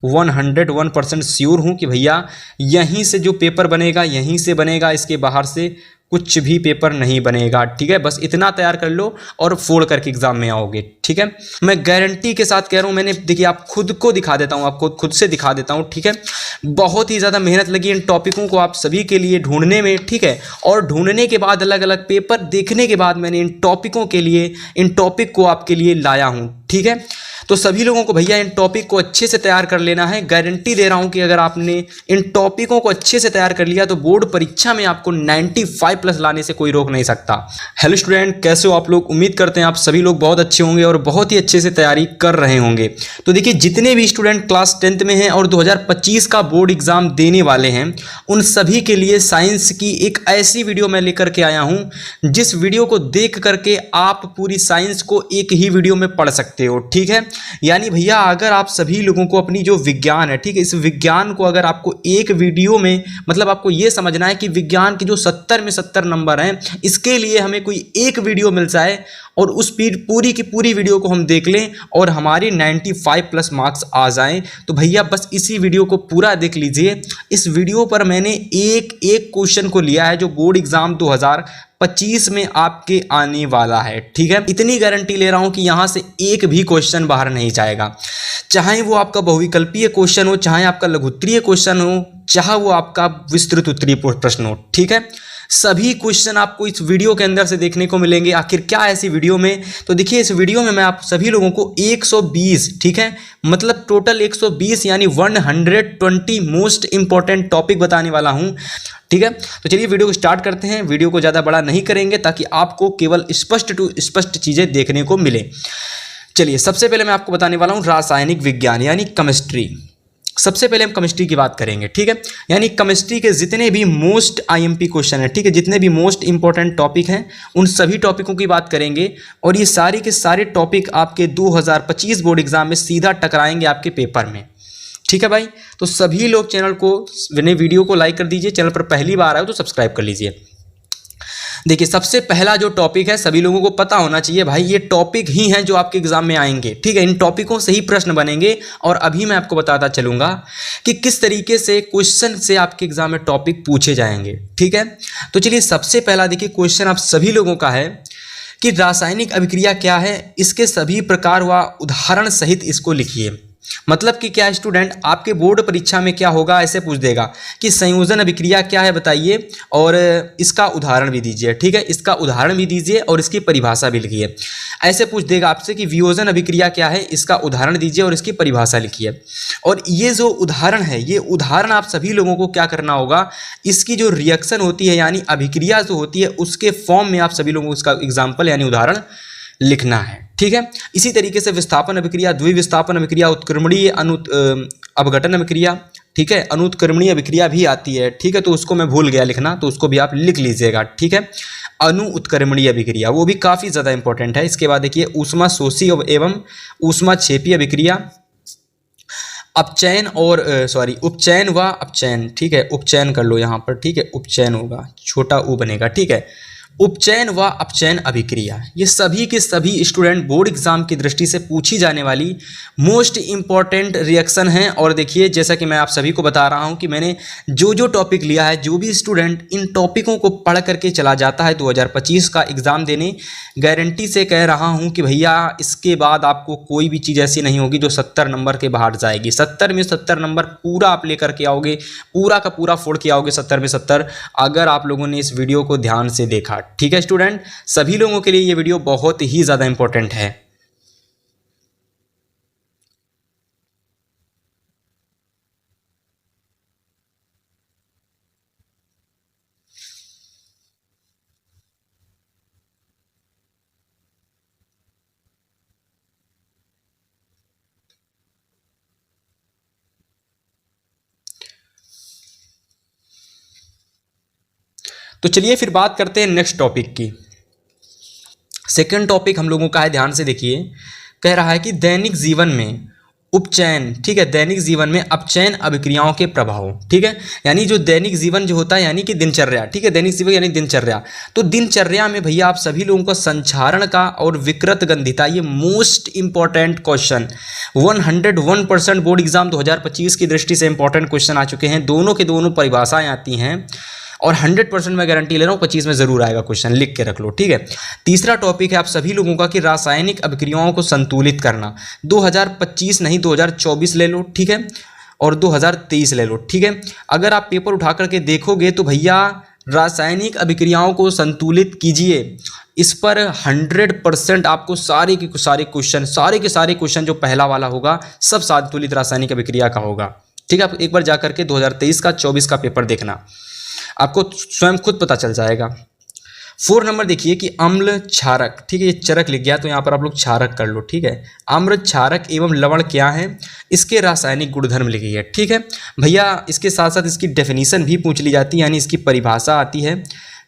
101% sure हूँ कि भैया यहीं से जो पेपर बनेगा यहीं से बनेगा, इसके बाहर से कुछ भी पेपर नहीं बनेगा। ठीक है, बस इतना तैयार कर लो और फोड़ करके एग्जाम में आओगे। ठीक है, मैं गारंटी के साथ कह रहा हूँ। मैंने देखिए आप खुद को दिखा देता हूँ, आपको खुद से दिखा देता हूँ। ठीक है, बहुत ही ज़्यादा मेहनत लगी इन टॉपिकों को आप सभी के लिए ढूंढने में। ठीक है, और ढूंढने के बाद अलग अलग पेपर देखने के बाद मैंने इन टॉपिकों के लिए, इन टॉपिक को आपके लिए लाया हूँ। ठीक है, तो सभी लोगों को भैया इन टॉपिक को अच्छे से तैयार कर लेना है। गारंटी दे रहा हूं कि अगर आपने इन टॉपिकों को अच्छे से तैयार कर लिया तो बोर्ड परीक्षा में आपको 95+ लाने से कोई रोक नहीं सकता। हेलो स्टूडेंट, कैसे हो आप लोग? उम्मीद करते हैं आप सभी लोग बहुत अच्छे होंगे और बहुत ही अच्छे से तैयारी कर रहे होंगे। तो देखिए, जितने भी स्टूडेंट क्लास 10th में हैं और 2025 का बोर्ड एग्जाम देने वाले हैं, उन सभी के लिए साइंस की एक ऐसी वीडियो मैं लेकर के आया हूं जिस वीडियो को देख करके आप पूरी साइंस को एक ही वीडियो में पढ़ सकते हो। ठीक है, यानी भैया अगर आप सभी लोगों को अपनी जो विज्ञान है, ठीक है, इस विज्ञान को अगर आपको एक वीडियो में, मतलब आपको ये समझना है कि विज्ञान के जो 70 में 70 नंबर हैं, इसके लिए हमें कोई एक वीडियो मिल जाए और उस पूरी की पूरी वीडियो को हम देख लें और हमारे 95+ मार्क्स आ जाएं, तो भैया बस इसी वीडियो को पूरा देख लीजिए। इस वीडियो पर मैंने एक एक क्वेश्चन को लिया है जो बोर्ड एग्जाम 2025 में आपके आने वाला है। ठीक है, इतनी गारंटी ले रहा हूं कि यहां से एक भी क्वेश्चन बाहर नहीं जाएगा, चाहे वो आपका बहुविकल्पीय क्वेश्चन हो, चाहे आपका लघुत्तरीय क्वेश्चन हो, चाहे वो आपका विस्तृत उत्तरीय प्रश्न हो। ठीक है, सभी क्वेश्चन आपको इस वीडियो के अंदर से देखने को मिलेंगे। आखिर क्या है इस वीडियो में? तो देखिए, इस वीडियो में मैं आप सभी लोगों को 120, ठीक है, मतलब टोटल 120 यानी 120 मोस्ट इंपॉर्टेंट टॉपिक बताने वाला हूं। ठीक है, तो चलिए वीडियो को स्टार्ट करते हैं। वीडियो को ज़्यादा बड़ा नहीं करेंगे ताकि आपको केवल स्पष्ट टू स्पष्ट चीज़ें देखने को मिले। चलिए, सबसे पहले मैं आपको बताने वाला हूँ रासायनिक विज्ञान यानी केमिस्ट्री। सबसे पहले हम केमिस्ट्री की बात करेंगे। ठीक है, यानी केमिस्ट्री के जितने भी मोस्ट आईएमपी क्वेश्चन है, ठीक है, जितने भी मोस्ट इंपॉर्टेंट टॉपिक हैं, उन सभी टॉपिकों की बात करेंगे और ये सारे के सारे टॉपिक आपके 2025 बोर्ड एग्जाम में सीधा टकराएंगे आपके पेपर में। ठीक है भाई, तो सभी लोग चैनल को, वीडियो को लाइक कर दीजिए। चैनल पर पहली बार आए तो सब्सक्राइब कर लीजिए। देखिए, सबसे पहला जो टॉपिक है सभी लोगों को पता होना चाहिए भाई, ये टॉपिक ही हैं जो आपके एग्जाम में आएंगे। ठीक है, इन टॉपिकों से ही प्रश्न बनेंगे और अभी मैं आपको बताता चलूंगा कि किस तरीके से क्वेश्चन से आपके एग्जाम में टॉपिक पूछे जाएंगे। ठीक है, तो चलिए सबसे पहला देखिए क्वेश्चन आप सभी लोगों का है कि रासायनिक अभिक्रिया क्या है, इसके सभी प्रकार व उदाहरण सहित इसको लिखिए। मतलब कि क्या स्टूडेंट आपके बोर्ड परीक्षा में क्या होगा, ऐसे पूछ देगा कि संयोजन अभिक्रिया क्या है बताइए और इसका उदाहरण भी दीजिए। ठीक है, इसका उदाहरण भी दीजिए और इसकी परिभाषा भी लिखिए। ऐसे पूछ देगा आपसे कि वियोजन अभिक्रिया क्या है, इसका उदाहरण दीजिए और इसकी परिभाषा लिखिए। और ये जो उदाहरण है, ये उदाहरण आप सभी लोगों को क्या करना होगा, इसकी जो रिएक्शन होती है यानी अभिक्रिया जो होती है उसके फॉर्म में आप सभी लोगों को इसका एग्जाम्पल यानी उदाहरण लिखना है। ठीक है, इसी तरीके से विस्थापन अभिक्रिया, द्विविस्थापन अभिक्रिया, उत्क्रमणीय अपघटन अभिक्रिया, ठीक है, अनुत्क्रमणीय अभिक्रिया भी आती है। ठीक है, तो उसको मैं भूल गया लिखना, तो उसको भी आप लिख लीजिएगा। ठीक है, अनुत्क्रमणीय अभिक्रिया वो भी काफ़ी ज़्यादा इंपॉर्टेंट है। इसके बाद देखिए ऊष्मा शोषी एवं ऊष्मा क्षेपी अभिक्रिया, अपचयन और उपचयन व अपचयन। ठीक है, उपचयन कर लो यहाँ पर। ठीक है, उपचयन होगा, छोटा ऊ बनेगा। ठीक है, उपचयन व अपचयन अभिक्रिया, ये सभी के सभी स्टूडेंट बोर्ड एग्जाम की दृष्टि से पूछी जाने वाली मोस्ट इंपॉर्टेंट रिएक्शन हैं। और देखिए, जैसा कि मैं आप सभी को बता रहा हूं कि मैंने जो जो टॉपिक लिया है, जो भी स्टूडेंट इन टॉपिकों को पढ़ करके चला जाता है 2025 का एग्ज़ाम देने, गारंटी से कह रहा हूं कि भैया इसके बाद आपको कोई भी चीज़ ऐसी नहीं होगी जो 70 नंबर के बाहर जाएगी। 70 में 70 नंबर पूरा आप लेकर के आओगे, पूरा का पूरा फोड़ के आओगे 70 में 70, अगर आप लोगों ने इस वीडियो को ध्यान से देखा। ठीक है स्टूडेंट, सभी लोगों के लिए ये वीडियो बहुत ही ज़्यादा इंपॉर्टेंट है। तो चलिए फिर बात करते हैं नेक्स्ट टॉपिक की। सेकंड टॉपिक हम लोगों का है, ध्यान से देखिए, कह रहा है कि दैनिक जीवन में उपचयन, ठीक है, दैनिक जीवन में अपचयन अभिक्रियाओं के प्रभाव, ठीक है, यानी जो दैनिक जीवन जो होता है यानी कि दिनचर्या, ठीक है, दैनिक जीवन यानी दिनचर्या। तो दिनचर्या में भैया आप सभी लोगों को संचारण का और विकृत गंधिता, ये most important question 101% board exam 2025 की दृष्टि से इंपॉर्टेंट क्वेश्चन आ चुके हैं। दोनों के दोनों परिभाषाएं आती हैं और 100% मैं गारंटी ले रहा हूँ 25 में जरूर आएगा क्वेश्चन, लिख के रख लो, ठीक है। तीसरा टॉपिक है आप सभी लोगों का कि रासायनिक अभिक्रियाओं को संतुलित करना, 2025 नहीं 2024 ले लो, ठीक है, और 2023 ले लो, ठीक है। अगर आप पेपर उठा करके देखोगे तो भैया रासायनिक अभिक्रियाओं को संतुलित कीजिए, इस पर 100% आपको सारे के सारे क्वेश्चन जो पहला वाला होगा सब संतुलित रासायनिक अभिक्रिया का होगा, ठीक है। आप एक बार जा करके 2023 का 24 का पेपर देखना, आपको स्वयं खुद पता चल जाएगा। 4 नंबर देखिए कि अम्ल क्षारक, ठीक है, ये चरक लिख गया तो यहाँ पर आप लोग क्षारक कर लो, ठीक है। अम्ल क्षारक एवं लवण क्या है, इसके रासायनिक गुणधर्म लिखी है, ठीक है भैया। इसके साथ साथ इसकी डेफिनेशन भी पूछ ली जाती है, यानी इसकी परिभाषा आती है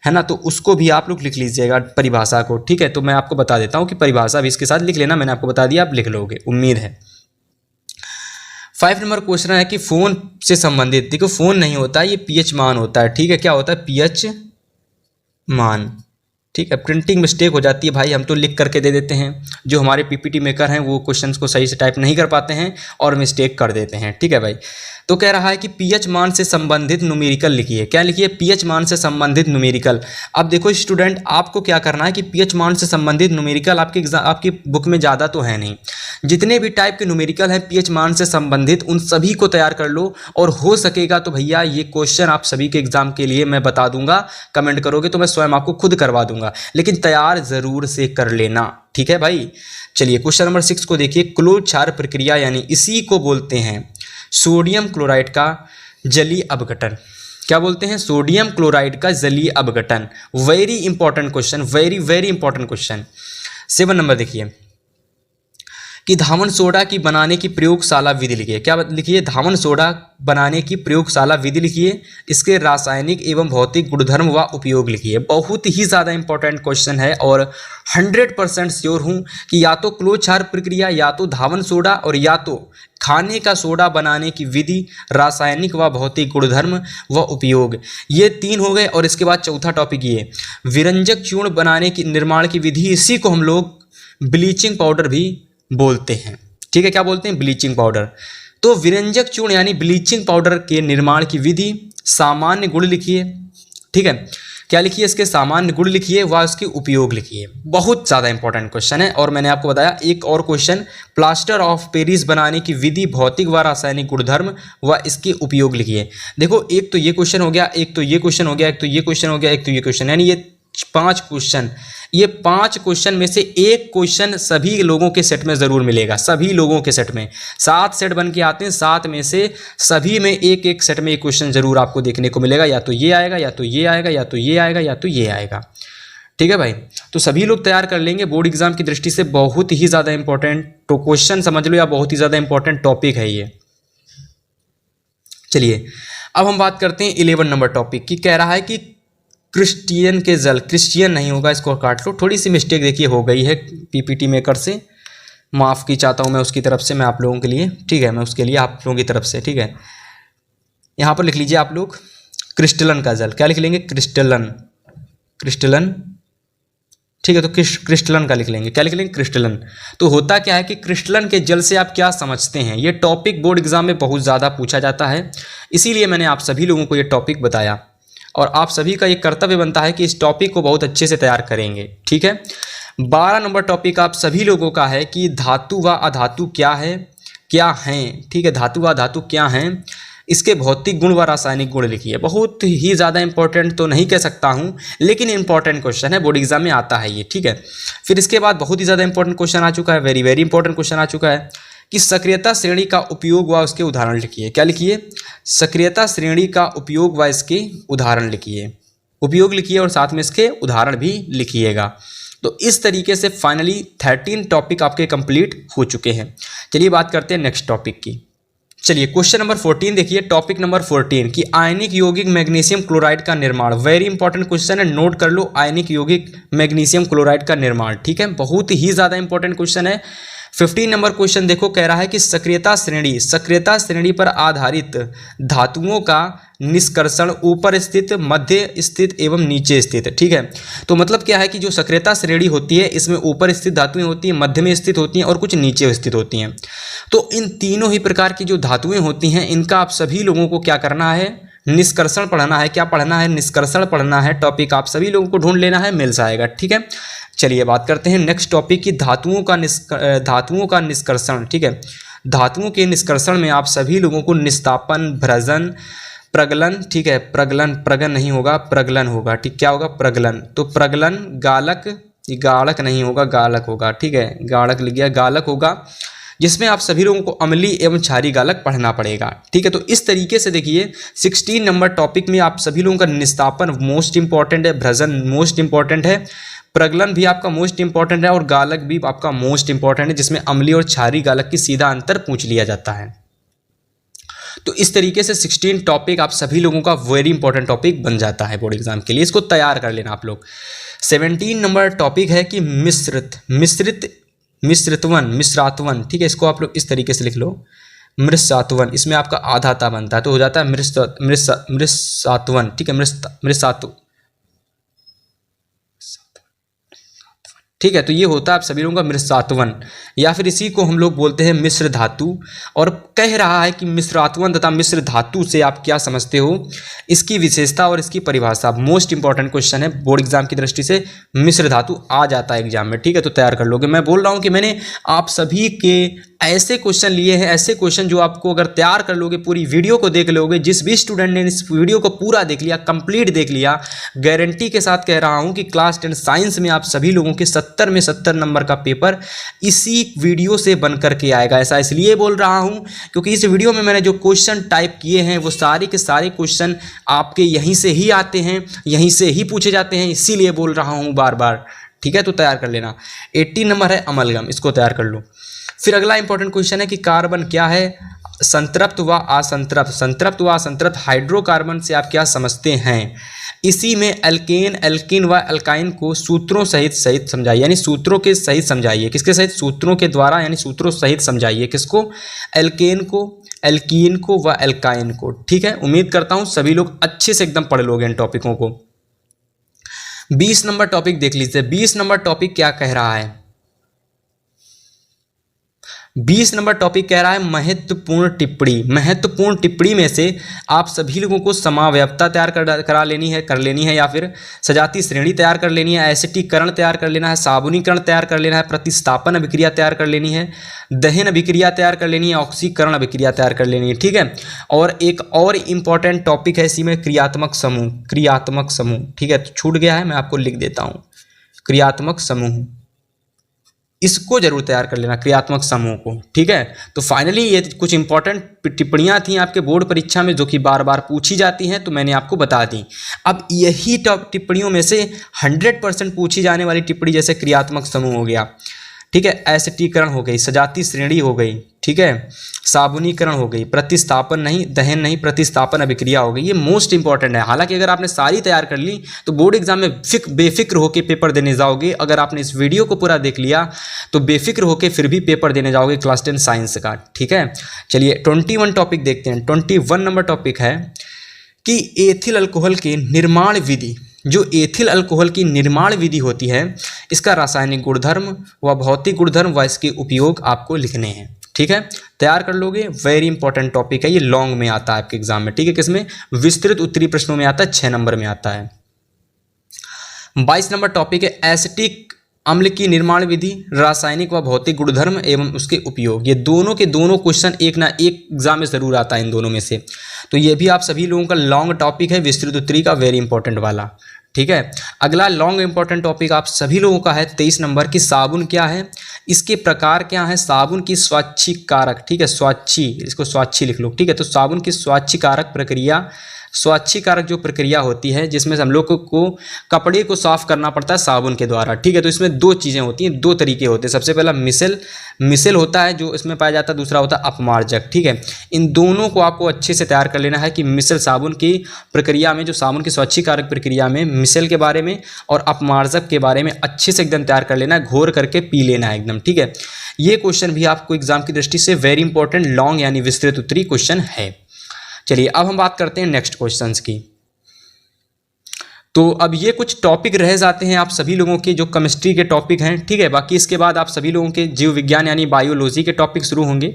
ना, तो उसको भी आप लोग लिख लीजिएगा परिभाषा को, ठीक है। तो मैं आपको बता देता हूँ कि परिभाषा भी इसके साथ लिख लेना, मैंने आपको बता दिया, आप लिख लोगे, उम्मीद है। 5 नंबर क्वेश्चन है कि फोन से संबंधित, देखो फोन नहीं होता है, ये पीएच मान होता है, ठीक है। क्या होता है, पीएच मान, ठीक है। प्रिंटिंग मिस्टेक हो जाती है भाई, हम तो लिख करके दे देते हैं, जो हमारे पीपीटी मेकर हैं वो क्वेश्चंस को सही से टाइप नहीं कर पाते हैं और मिस्टेक कर देते हैं, ठीक है भाई। तो कह रहा है कि पीएच मान से संबंधित न्यूमेरिकल लिखिए, क्या लिखिए, पीएच मान से संबंधित न्यूमेरिकल। अब देखो स्टूडेंट, आपको क्या करना है कि पीएच मान से संबंधित न्यूमेरिकल आपकी बुक में ज़्यादा तो है नहीं, जितने भी टाइप के न्यूमेरिकल हैं पीएच मान से संबंधित उन सभी को तैयार कर लो, और हो सकेगा तो भैया ये क्वेश्चन आप सभी के एग्जाम के लिए मैं बता दूंगा, कमेंट करोगे तो मैं स्वयं आपको खुद करवा दूंगा, लेकिन तैयार जरूर से कर लेना, ठीक है भाई। चलिए क्वेश्चन नंबर 6 को देखिए, क्लोज क्षार प्रक्रिया यानी इसी को बोलते हैं सोडियम क्लोराइड का जलीय अपघटन। क्या बोलते हैं, सोडियम क्लोराइड का जलीय अपघटन। Very important question, very very important question. 7 number देखिए कि धावन सोडा की बनाने की प्रयोगशाला विधि लिखिए, क्या लिखिए, धावन सोडा बनाने की प्रयोगशाला विधि लिखिए, इसके रासायनिक एवं भौतिक गुणधर्म व उपयोग लिखिए। बहुत ही ज़्यादा इंपॉर्टेंट क्वेश्चन है और 100% श्योर हूँ कि या तो क्लोज क्षार प्रक्रिया, या तो धावन सोडा, और या तो खाने का सोडा बनाने की विधि, रासायनिक व भौतिक गुणधर्म व उपयोग, ये 3 हो गए। और इसके बाद चौथा टॉपिक ये विरंजक चूर्ण बनाने की निर्माण की विधि, इसी को हम लोग ब्लीचिंग पाउडर भी बोलते हैं, ठीक है। क्या बोलते हैं, ब्लीचिंग पाउडर। तो विरंजक चूर्ण यानी ब्लीचिंग पाउडर के निर्माण की विधि, सामान्य गुण लिखिए, ठीक है। क्या लिखिए, इसके सामान्य गुण लिखिए व उसके उपयोग लिखिए। बहुत ज़्यादा इंपॉर्टेंट क्वेश्चन है। और मैंने आपको बताया एक और क्वेश्चन, प्लास्टर ऑफ पेरिस बनाने की विधि, भौतिक व रासायनिक गुणधर्म व इसके उपयोग लिखिए। देखो एक तो ये क्वेश्चन हो गया, एक तो ये क्वेश्चन हो गया, एक तो ये क्वेश्चन हो गया, एक तो ये क्वेश्चन, यानी ये 5 क्वेश्चन। ये 5 क्वेश्चन में से एक क्वेश्चन सभी लोगों के सेट में जरूर मिलेगा, सभी लोगों के सेट में 7 सेट बन के आते हैं, 7 में से सभी में एक एक सेट में एक क्वेश्चन जरूर आपको देखने को मिलेगा, या तो ये आएगा, या तो ये आएगा, या तो ये आएगा, या तो ये आएगा, ठीक है भाई। तो सभी लोग तैयार कर लेंगे, बोर्ड एग्जाम की दृष्टि से बहुत ही ज़्यादा इंपॉर्टेंट तो क्वेश्चन समझ लो, या बहुत ही ज़्यादा इंपॉर्टेंट टॉपिक है ये। चलिए अब हम बात करते हैं 11 नंबर टॉपिक की। कह रहा है कि क्रिश्चियन के जल, क्रिश्चियन नहीं होगा, इसको काट लो, थोड़ी सी मिस्टेक देखिए हो गई है पीपीटी मेकर से, माफ़ की चाहता हूँ मैं उसकी तरफ से, मैं आप लोगों के लिए, ठीक है, मैं उसके लिए आप लोगों की तरफ से, ठीक है। यहाँ पर लिख लीजिए आप लोग क्रिस्टलन का जल, क्या लिख लेंगे, क्रिस्टलन, क्रिस्टलन, ठीक है। तो क्रिस्टलन का लिख लेंगे, क्या लिख लेंगे, क्रिस्टलन। तो होता क्या है कि क्रिस्टलन के जल से आप क्या समझते हैं, ये टॉपिक बोर्ड एग्जाम में बहुत ज़्यादा पूछा जाता है, इसीलिए मैंने आप सभी लोगों को ये टॉपिक बताया, और आप सभी का ये कर्तव्य बनता है कि इस टॉपिक को बहुत अच्छे से तैयार करेंगे, ठीक है। 12 नंबर टॉपिक आप सभी लोगों का है कि धातु व अधातु क्या है, क्या हैं, ठीक है। धातु व अधातु क्या हैं, इसके भौतिक गुण व रासायनिक गुण लिखिए। बहुत ही ज़्यादा इंपॉर्टेंट तो नहीं कह सकता हूँ, लेकिन इंपॉर्टेंट क्वेश्चन है, बोर्ड एग्जाम में आता है ये, ठीक है। फिर इसके बाद बहुत ही ज़्यादा इंपॉर्टेंट क्वेश्चन आ चुका है, वेरी वेरी इंपॉर्टेंट क्वेश्चन आ चुका है कि सक्रियता श्रेणी का उपयोग व उसके उदाहरण लिखिए। क्या लिखिए, सक्रियता श्रेणी का उपयोग व इसके उदाहरण लिखिए। उपयोग लिखिए और साथ में इसके उदाहरण भी लिखिएगा। तो इस तरीके से फाइनली 13 टॉपिक आपके कंप्लीट हो चुके हैं। चलिए बात करते हैं नेक्स्ट टॉपिक की। चलिए क्वेश्चन नंबर 14 देखिए, टॉपिक नंबर 14 कि आयनिक यौगिक मैग्नीशियम क्लोराइड का निर्माण। वेरी इंपॉर्टेंट क्वेश्चन है, नोट कर लो, आयनिक यौगिक मैग्नीशियम क्लोराइड का निर्माण, ठीक है। बहुत ही ज़्यादा इंपॉर्टेंट क्वेश्चन है। 15 नंबर क्वेश्चन देखो, कह रहा है कि सक्रियता श्रेणी पर आधारित धातुओं का निष्कर्षण ऊपर स्थित, मध्य स्थित एवं नीचे स्थित। ठीक है, तो मतलब क्या है कि जो सक्रियता श्रेणी होती है इसमें ऊपर स्थित धातुएं होती हैं, मध्य में स्थित होती हैं और कुछ नीचे स्थित होती हैं। तो इन तीनों ही प्रकार की जो धातुएं होती हैं इनका आप सभी लोगों को क्या करना है, निष्कर्षण पढ़ना है। क्या पढ़ना है? निष्कर्षण पढ़ना है। टॉपिक आप सभी लोगों को ढूंढ लेना है, मिल जाएगा। ठीक है, चलिए बात करते हैं नेक्स्ट टॉपिक की, धातुओं का निष्कर्षण। ठीक है, धातुओं के निष्कर्षण में आप सभी लोगों को निस्तापन, भ्रजन, प्रगलन, ठीक है, प्रगलन नहीं होगा, प्रगलन होगा। ठीक, क्या होगा? प्रगलन। तो प्रगलन, गालक नहीं होगा, गालक होगा। ठीक है, गालक लिख गया, गालक होगा, जिसमें आप सभी लोगों को अम्लीय एवं क्षारीय गालक पढ़ना पड़ेगा। ठीक है, तो इस तरीके से देखिए 16 नंबर टॉपिक में आप सभी लोगों का निस्तापन मोस्ट इंपॉर्टेंट है, भ्रजन मोस्ट इंपॉर्टेंट है, प्रगलन भी आपका मोस्ट इंपॉर्टेंट है और गालक भी आपका मोस्ट इंपॉर्टेंट है, जिसमें अम्लीय और क्षारीय गालक की सीधा अंतर पूछ लिया जाता है। तो इस तरीके से 16 टॉपिक आप सभी लोगों का वेरी इंपॉर्टेंट टॉपिक बन जाता है बोर्ड एग्जाम के लिए, इसको तैयार कर लेना आप लोग। 17 नंबर टॉपिक है कि मिश्रात्वन। ठीक है, इसको आप लोग इस तरीके से लिख लो, मिश्रात्वन। इसमें आपका आधा ता बनता है तो हो जाता है मिश्रात्वन। ठीक है, मिश्रात्वन। ठीक है, तो ये होता है आप सभी लोगों का मिश्रात्वन, या फिर इसी को हम लोग बोलते हैं मिश्र धातु। और कह रहा है कि मिश्रात्वन तथा मिश्र धातु से आप क्या समझते हो, इसकी विशेषता और इसकी परिभाषा। मोस्ट इंपॉर्टेंट क्वेश्चन है बोर्ड एग्जाम की दृष्टि से, मिश्र धातु आ जाता है एग्जाम में। ठीक है, तो तैयार कर लोगे। मैं बोल रहा हूँ कि मैंने आप सभी के ऐसे क्वेश्चन लिए हैं, ऐसे क्वेश्चन जो आपको अगर तैयार कर लोगे, पूरी वीडियो को देख लोगे, जिस भी स्टूडेंट ने इस वीडियो को पूरा देख लिया, कंप्लीट देख लिया, गारंटी के साथ कह रहा हूं कि क्लास 10 साइंस में आप सभी लोगों के 70 में 70 नंबर का पेपर इसी वीडियो से बन करके आएगा। ऐसा इसलिए बोल रहा हूं क्योंकि इस वीडियो में मैंने जो क्वेश्चन टाइप किए हैं वो सारे के सारे क्वेश्चन आपके यहीं से ही आते हैं, यहीं से ही पूछे जाते हैं, इसीलिए बोल रहा हूँ बार बार। ठीक है, तो तैयार कर लेना। 18 नंबर है अमलगम, इसको तैयार कर लो। फिर अगला इंपॉर्टेंट क्वेश्चन है कि कार्बन क्या है, संतृप्त व असंतृप्त। संतृप्त व असंतृप्त हाइड्रोकार्बन से आप क्या समझते हैं। इसी में एल्केन, एल्किन व एल्काइन को सूत्रों सहित समझाइए, यानी सूत्रों के सहित समझाइए। किसके सहित? सूत्रों के द्वारा, यानी सूत्रों सहित समझाइए। किसको? एल्केन को, एल्कीन को व एल्काइन को। ठीक है, उम्मीद करता हूं सभी लोग अच्छे से एकदम पढ़ लोगे इन टॉपिकों को। 20 नंबर टॉपिक देख लीजिए। 20 नंबर टॉपिक क्या कह रहा है? 20 नंबर टॉपिक कह रहा है महत्वपूर्ण टिप्पणी। महत्वपूर्ण टिप्पणी में से आप सभी लोगों को समावयवता तैयार कर लेनी है या फिर सजातीय श्रेणी तैयार कर लेनी है, एसिटीकरण तैयार कर लेना है, साबुनीकरण तैयार कर लेना है, प्रतिस्थापन अभिक्रिया तैयार कर लेनी है, दहन अभिक्रिया तैयार कर लेनी है, ऑक्सीकरण अभिक्रिया तैयार कर लेनी है। ठीक है, और एक और इम्पॉर्टेंट टॉपिक है इसी में क्रियात्मक समूह। क्रियात्मक समूह, ठीक है, तो छूट गया है, मैं आपको लिख देता हूँ। क्रियात्मक समूह, इसको जरूर तैयार कर लेना, क्रियात्मक समूह को। ठीक है, तो फाइनली ये कुछ इंपॉर्टेंट टिप्पणियां थी आपके बोर्ड परीक्षा में जो कि बार बार पूछी जाती हैं, तो मैंने आपको बता दी। अब यही टिप्पणियों में से 100% पूछी जाने वाली टिप्पणी, जैसे क्रियात्मक समूह हो गया, ठीक है, एसिटीकरण हो गई, सजातीय श्रेणी हो गई, ठीक है, साबुनीकरण हो गई, प्रतिस्थापन नहीं, दहन नहीं, प्रतिस्थापन अभिक्रिया हो गई, ये मोस्ट इंपॉर्टेंट है। हालांकि अगर आपने सारी तैयार कर ली तो बोर्ड एग्जाम में बेफिक्र होकर पेपर देने जाओगे। अगर आपने इस वीडियो को पूरा देख लिया तो बेफिक्र होकर फिर भी पेपर देने जाओगे क्लास 10 साइंस का। ठीक है, चलिए 21 टॉपिक देखते हैं। 21 नंबर टॉपिक है कि एथिल अल्कोहल के निर्माण विधि। जो एथिल अल्कोहल की निर्माण विधि होती है, इसका रासायनिक गुणधर्म व भौतिक गुणधर्म व इसके उपयोग आपको लिखने हैं। ठीक है, तैयार कर लोगे। वेरी इंपॉर्टेंट टॉपिक है, ये लॉन्ग में आता है आपके एग्जाम में। ठीक है, किसमें? विस्तृत उत्तरी प्रश्नों में आता है, 6 नंबर में आता है। 22 नंबर टॉपिक है एसिटिक अम्ल की निर्माण विधि, रासायनिक व भौतिक गुणधर्म एवं उसके उपयोग। ये दोनों के दोनों क्वेश्चन एक ना एक एग्जाम में जरूर आता है इन दोनों में से, तो ये भी आप सभी लोगों का लॉन्ग टॉपिक है, विस्तृत उत्तरी का, वेरी इंपॉर्टेंट वाला। ठीक है, अगला लॉन्ग इंपॉर्टेंट टॉपिक आप सभी लोगों का है 23 नंबर की साबुन क्या है, इसके प्रकार क्या है, साबुन की स्वाच्छी कारक। ठीक है, स्वाच्छी, इसको स्वाच्छी लिख लो। ठीक है, तो साबुन की स्वाच्छी कारक प्रक्रिया, स्वच्छीकारक जो प्रक्रिया होती है जिसमें हम लोग को कपड़े को साफ करना पड़ता है साबुन के द्वारा, ठीक है। तो इसमें दो चीज़ें होती हैं, दो तरीके होते हैं। सबसे पहला मिसल होता है जो इसमें पाया जाता है, दूसरा होता है अपमार्जक, ठीक है। इन दोनों को आपको अच्छे से तैयार कर लेना है कि मिसल साबुन की प्रक्रिया में, जो साबुन की स्वच्छीकारक प्रक्रिया में मिसल के बारे में और अपमार्जक के बारे में अच्छे से एकदम तैयार कर लेना है, घोर करके पी लेना है एकदम, ठीक है। ये क्वेश्चन भी आपको एग्जाम की दृष्टि से वेरी इंपॉर्टेंट लॉन्ग यानी विस्तृत उत्तरीय क्वेश्चन है। चलिए अब हम बात करते हैं नेक्स्ट क्वेश्चंस की। तो अब ये कुछ टॉपिक रह जाते हैं आप सभी लोगों के जो केमिस्ट्री के टॉपिक हैं, ठीक है। बाकी इसके बाद आप सभी लोगों के जीव विज्ञान यानी बायोलॉजी के टॉपिक शुरू होंगे।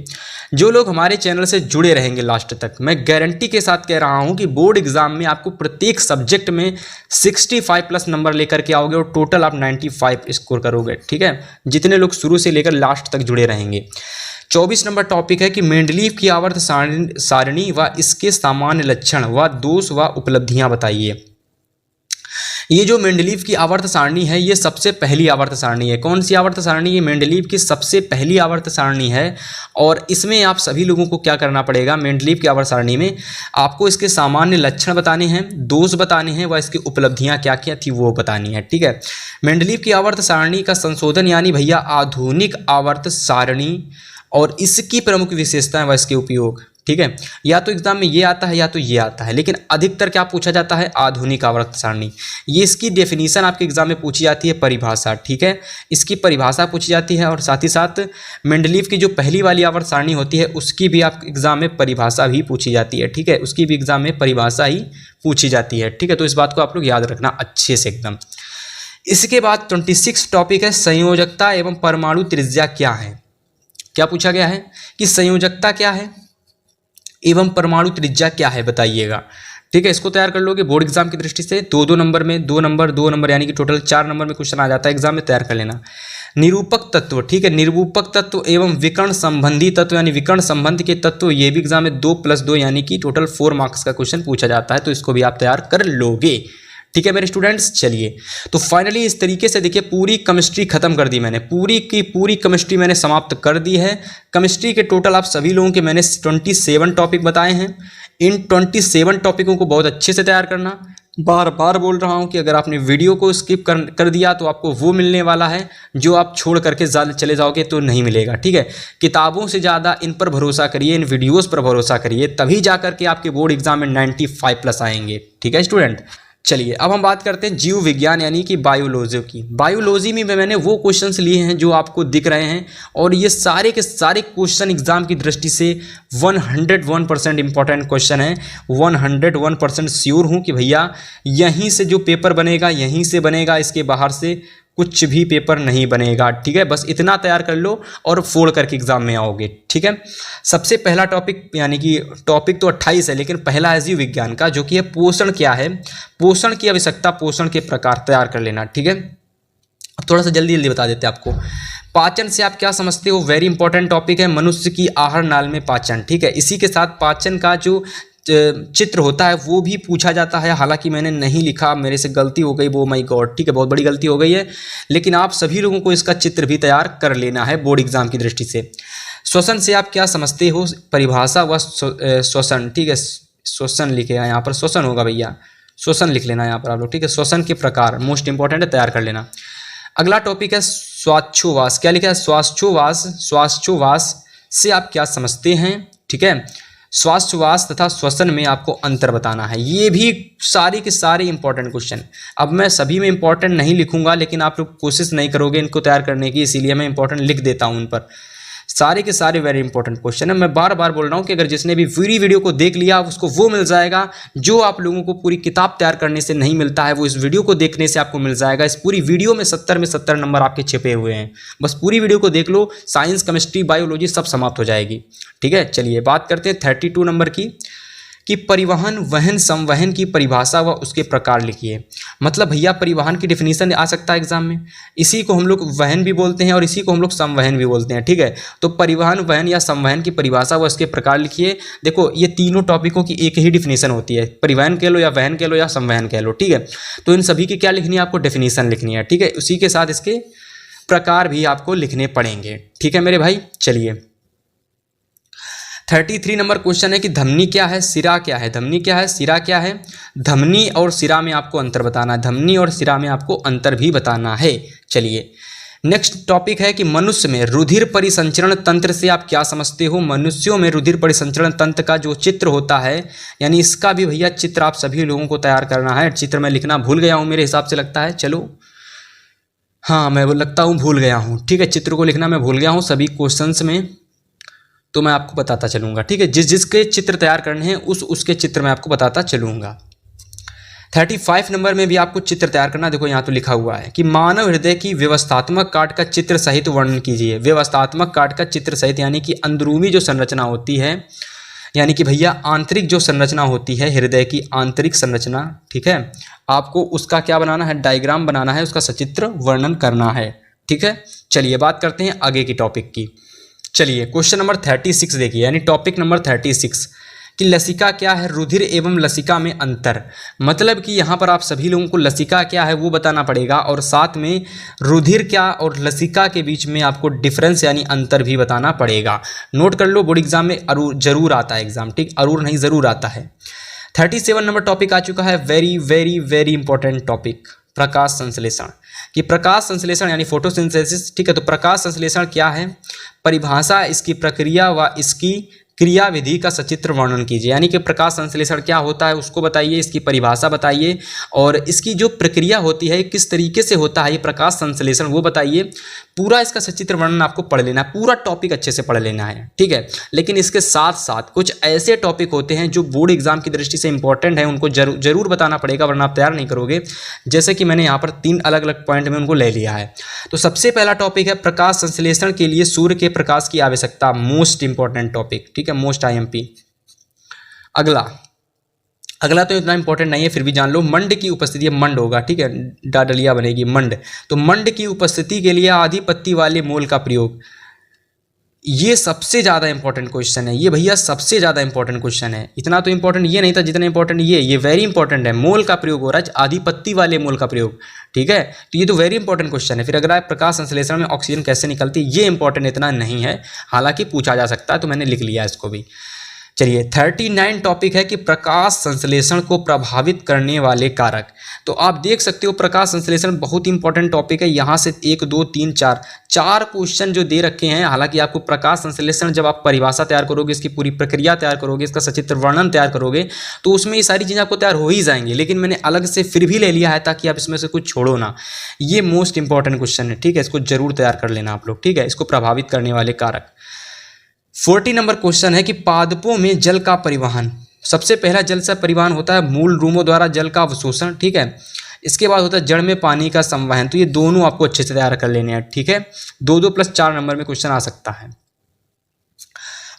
जो लोग हमारे चैनल से जुड़े रहेंगे लास्ट तक, मैं गारंटी के साथ कह रहा हूं कि बोर्ड एग्जाम में आपको प्रत्येक सब्जेक्ट में 65 प्लस नंबर लेकर के आओगे और टोटल आप 95 स्कोर करोगे, ठीक है। जितने लोग शुरू से लेकर लास्ट तक जुड़े रहेंगे। 24 नंबर टॉपिक है कि मेंडलीव की आवर्त सारणी व इसके सामान्य लक्षण व दोष व उपलब्धियां बताइए। ये जो मेंडलीव की आवर्त सारणी है, ये सबसे पहली आवर्त सारणी है। कौन सी आवर्त सारणी? ये मेंडलीव की सबसे पहली आवर्त सारणी है। और इसमें आप सभी लोगों को क्या करना पड़ेगा, मेंडलीव की आवर्त सारणी में आपको इसके सामान्य लक्षण बताने हैं, दोष बताने हैं व इसकी उपलब्धियां क्या क्या थी वो बतानी है, ठीक है। मेंडलीव की आवर्त सारणी का संशोधन यानी भैया आधुनिक आवर्त सारणी और इसकी प्रमुख विशेषताएं व इसके उपयोग, ठीक है। या तो एग्जाम में ये आता है या तो ये आता है, लेकिन अधिकतर क्या पूछा जाता है, आधुनिक आवर्त सारणी। ये इसकी डेफिनेशन आपके एग्जाम में पूछी जाती है, परिभाषा, ठीक है। इसकी परिभाषा पूछी जाती है और साथ ही साथ मेंडलीव की जो पहली वाली आवर्त सारणी होती है उसकी भी आपके एग्जाम में परिभाषा भी पूछी जाती है, ठीक है। उसकी भी एग्जाम में परिभाषा ही पूछी जाती है, ठीक है। तो इस बात को आप लोग याद रखना अच्छे से एकदम। इसके बाद 26 टॉपिक है संयोजकता एवं परमाणु त्रिज्या क्या है। क्या पूछा गया है कि संयोजकता क्या है एवं परमाणु त्रिज्या क्या है बताइएगा, ठीक है। इसको तैयार कर लोगे बोर्ड एग्जाम की दृष्टि से। दो नंबर में 2 नंबर यानी कि टोटल 4 नंबर में क्वेश्चन आ जाता है एग्जाम में, तैयार कर लेना। निरूपक तत्व, ठीक है, निरूपक तत्व एवं विकर्ण संबंधी तत्व यानी विकर्ण संबंध के तत्व, ये भी एग्जाम में 2+2 यानी कि टोटल 4 मार्क्स का क्वेश्चन पूछा जाता है, तो इसको भी आप तैयार कर लोगे, ठीक है मेरे स्टूडेंट्स। चलिए तो फाइनली इस तरीके से देखिए पूरी केमिस्ट्री खत्म कर दी मैंने, पूरी की पूरी केमिस्ट्री मैंने समाप्त कर दी है। केमिस्ट्री के टोटल आप सभी लोगों के मैंने 27 टॉपिक बताए हैं। इन 27 टॉपिकों को बहुत अच्छे से तैयार करना। बार बार बोल रहा हूं कि अगर आपने वीडियो को स्किप कर दिया तो आपको वो मिलने वाला है जो आप छोड़ करके चले जाओगे तो नहीं मिलेगा, ठीक है। किताबों से ज़्यादा इन पर भरोसा करिए, इन वीडियोज़ पर भरोसा करिए, तभी जा करके आपके बोर्ड एग्जाम में 95 प्लस आएंगे, ठीक है स्टूडेंट। चलिए अब हम बात करते हैं जीव विज्ञान यानी कि बायोलॉजी की। बायोलॉजी में मैंने वो क्वेश्चंस लिए हैं जो आपको दिख रहे हैं और ये सारे के सारे क्वेश्चन एग्जाम की दृष्टि से 101% इंपॉर्टेंट क्वेश्चन है। 101% श्योर हूँ कि भैया यहीं से जो पेपर बनेगा यहीं से बनेगा, इसके बाहर से कुछ भी पेपर नहीं बनेगा, ठीक है। बस इतना तैयार कर लो और फोड़ करके एग्जाम में आओगे, ठीक है। सबसे पहला टॉपिक यानी कि टॉपिक तो 28 है, लेकिन पहला है जीव विज्ञान का, जो कि है पोषण क्या है, पोषण की आवश्यकता, पोषण के प्रकार तैयार कर लेना, ठीक है। थोड़ा सा जल्दी बता देते हैं आपको। पाचन से आप क्या समझते हो, वेरी इंपॉर्टेंट टॉपिक है, मनुष्य की आहार नाल में पाचन, ठीक है। इसी के साथ पाचन का जो चित्र होता है वो भी पूछा जाता है, हालांकि मैंने नहीं लिखा, मेरे से गलती हो गई, वो माय गॉड, ठीक है, बहुत बड़ी गलती हो गई है, लेकिन आप सभी लोगों को इसका चित्र भी तैयार कर लेना है बोर्ड एग्जाम की दृष्टि से। श्वसन से आप क्या समझते हो, परिभाषा व श्वसन, ठीक है, श्वसन लिखे यहाँ पर, श्वसन होगा भैया, श्वसन लिख लेना यहाँ पर आप लोग, ठीक है। श्वसन के प्रकार मोस्ट इंपॉर्टेंट है, तैयार कर लेना। अगला टॉपिक है श्वासोच्छ्वास। क्या लिखा है, श्वासोच्छ्वास। श्वासोच्छ्वास से आप क्या समझते हैं, ठीक है। श्वासोच्छ्वास तथा श्वसन में आपको अंतर बताना है। ये भी सारे के सारे इंपॉर्टेंट क्वेश्चन, अब मैं सभी में इंपॉर्टेंट नहीं लिखूंगा, लेकिन आप लोग कोशिश नहीं करोगे इनको तैयार करने की, इसीलिए मैं इंपॉर्टेंट लिख देता हूं उन पर। सारे के सारे वेरी इंपॉर्टेंट क्वेश्चन है। मैं बार बार बोल रहा हूं कि अगर जिसने भी पूरी वीडियो को देख लिया उसको वो मिल जाएगा जो आप लोगों को पूरी किताब तैयार करने से नहीं मिलता है, वो इस वीडियो को देखने से आपको मिल जाएगा। इस पूरी वीडियो में 70 नंबर आपके छिपे हुए हैं, बस पूरी वीडियो को देख लो, साइंस केमिस्ट्री बायोलॉजी सब समाप्त हो जाएगी, ठीक है। चलिए बात करते हैं 32 नंबर की, कि परिवहन, वहन, संवहन की परिभाषा व उसके प्रकार लिखिए। मतलब भैया परिवहन की डेफिनेशन आ सकता है एग्जाम में, इसी को हम लोग वहन भी बोलते हैं और इसी को हम लोग संवहन भी बोलते हैं, ठीक है। तो परिवहन, वहन या संवहन की परिभाषा व उसके प्रकार लिखिए। देखो ये तीनों टॉपिकों की एक ही डिफिनेशन होती है, परिवहन कह लो या वहन कह लो या संवहन कह लो, ठीक है। तो इन सभी की क्या लिखनी है, आपको डेफिनेशन लिखनी है, ठीक है। उसी के साथ इसके प्रकार भी आपको लिखने पड़ेंगे, ठीक है मेरे भाई। चलिए 33 नंबर क्वेश्चन है कि धमनी क्या है, सिरा क्या है। धमनी क्या है, सिरा क्या है। धमनी और सिरा में आपको अंतर बताना है, धमनी और सिरा में आपको अंतर भी बताना है। चलिए नेक्स्ट टॉपिक है कि मनुष्य में रुधिर परिसंचरण तंत्र से आप क्या समझते हो। मनुष्यों में रुधिर परिसंचरण तंत्र का जो चित्र होता है, यानी इसका भी भैया चित्र आप सभी लोगों को तैयार करना है। चित्र मैं लिखना भूल गया हूँ मेरे हिसाब से लगता है, चलो हाँ मैं वो लगता हूँ भूल गया हूँ, ठीक है। चित्र को लिखना मैं भूल गया हूँ सभी क्वेश्चंस में, तो मैं आपको बताता चलूँगा, ठीक है। जिसके चित्र तैयार करने हैं उसके चित्र मैं आपको बताता चलूँगा। 35 नंबर में भी आपको चित्र तैयार करना। देखो यहाँ तो लिखा हुआ है कि मानव हृदय की व्यवस्थात्मक काट का चित्र सहित वर्णन कीजिए। व्यवस्थात्मक काट का चित्र सहित यानी कि अंदरूनी जो संरचना होती है, यानी कि भैया आंतरिक जो संरचना होती है हृदय की आंतरिक संरचना, ठीक है, आपको उसका क्या बनाना है, डायग्राम बनाना है, उसका सचित्र वर्णन करना है, ठीक है। चलिए बात करते हैं आगे की टॉपिक की। चलिए क्वेश्चन नंबर 36 देखिए, यानी टॉपिक नंबर 36 कि लसिका क्या है, रुधिर एवं लसिका में अंतर। मतलब कि यहाँ पर आप सभी लोगों को लसिका क्या है वो बताना पड़ेगा और साथ में रुधिर क्या और लसिका के बीच में आपको डिफरेंस यानी अंतर भी बताना पड़ेगा। नोट कर लो, बोर्ड एग्जाम में जरूर आता है एग्जाम, ठीक, अरूर नहीं ज़रूर आता है। 37 नंबर टॉपिक आ चुका है, very very very important topic, प्रकाश संश्लेषण। कि प्रकाश संश्लेषण यानी फोटोसिंथेसिस, ठीक है। तो प्रकाश संश्लेषण क्या है, परिभाषा, इसकी प्रक्रिया व इसकी क्रियाविधि का सचित्र वर्णन कीजिए। यानी कि प्रकाश संश्लेषण क्या होता है उसको बताइए, इसकी परिभाषा बताइए और इसकी जो प्रक्रिया होती है किस तरीके से होता है ये प्रकाश संश्लेषण वो बताइए। पूरा इसका सचित्र वर्णन आपको पढ़ लेना है, पूरा टॉपिक अच्छे से पढ़ लेना है, ठीक है। लेकिन इसके साथ साथ कुछ ऐसे टॉपिक होते हैं जो बोर्ड एग्जाम की दृष्टि से इंपॉर्टेंट है, उनको जरूर बताना पड़ेगा वरना आप तैयार नहीं करोगे। जैसे कि मैंने यहाँ पर 3 अलग अलग पॉइंट में उनको ले लिया है। तो सबसे पहला टॉपिक है प्रकाश संश्लेषण के लिए सूर्य के प्रकाश की आवश्यकता, मोस्ट इंपॉर्टेंट टॉपिक, ठीक है, मोस्ट IMP। अगला तो इतना इंपॉर्टेंट नहीं है फिर भी जान लो, मंड की उपस्थिति, मंड होगा, ठीक है, डाडलिया बनेगी मंड। तो मंड की उपस्थिति के लिए आधिपत्य वाले मोल का प्रयोग, ये सबसे ज़्यादा इंपॉर्टेंट क्वेश्चन है, ये भैया सबसे ज़्यादा इंपॉर्टेंट क्वेश्चन है। इतना तो इंपॉर्टेंट ये नहीं था जितना इंपॉर्टेंट ये वेरी इंपॉर्टेंट है। मोल का प्रयोग हो रहा है, आधिपत्य वाले मोल का प्रयोग, ठीक है। तो ये तो वेरी इंपॉर्टेंट क्वेश्चन है। फिर अगर आप प्रकाश संश्लेषण में ऑक्सीजन कैसे निकलती है, ये इंपॉर्टेंट इतना नहीं है, हालांकि पूछा जा सकता है, तो मैंने लिख लिया इसको भी। चलिए 39 टॉपिक है कि प्रकाश संश्लेषण को प्रभावित करने वाले कारक। तो आप देख सकते हो प्रकाश संश्लेषण बहुत इंपॉर्टेंट टॉपिक है। यहाँ से 1 2 3 4 क्वेश्चन जो दे रखे हैं। हालांकि आपको प्रकाश संश्लेषण जब आप परिभाषा तैयार करोगे, इसकी पूरी प्रक्रिया तैयार करोगे, इसका सचित्र वर्णन तैयार करोगे, तो उसमें ये सारी चीज़ें आपको तैयार हो ही जाएंगी। लेकिन मैंने अलग से फिर भी ले लिया है ताकि आप इसमें से कुछ छोड़ो ना। ये मोस्ट इंपॉर्टेंट क्वेश्चन है, ठीक है, इसको जरूर तैयार कर लेना आप लोग, ठीक है। इसको प्रभावित करने वाले कारक। 40 नंबर क्वेश्चन है कि पादपों में जल का परिवहन। सबसे पहला जल से परिवहन होता है मूल रूमों द्वारा जल का अवशोषण, ठीक है। इसके बाद होता है जड़ में पानी का संवहन। तो ये दोनों आपको अच्छे से तैयार कर लेने हैं, ठीक है। 2 + 4 नंबर में क्वेश्चन आ सकता है।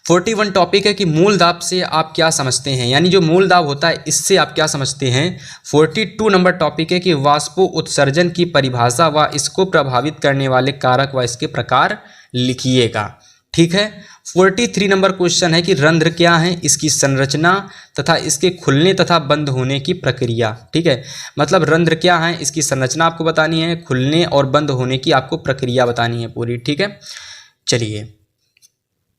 41 टॉपिक है कि मूल दाब से आप क्या समझते हैं, यानी जो मूल दाब होता है इससे आप क्या समझते हैं। 42 नंबर टॉपिक है कि वाष्पो उत्सर्जन की परिभाषा व इसको प्रभावित करने वाले कारक व इसके प्रकार लिखिएगा, ठीक है। 43 नंबर क्वेश्चन है कि रंध्र क्या है, इसकी संरचना तथा इसके खुलने तथा बंद होने की प्रक्रिया, ठीक है। मतलब रंध्र क्या है, इसकी संरचना आपको बतानी है, खुलने और बंद होने की आपको प्रक्रिया बतानी है पूरी, ठीक है। चलिए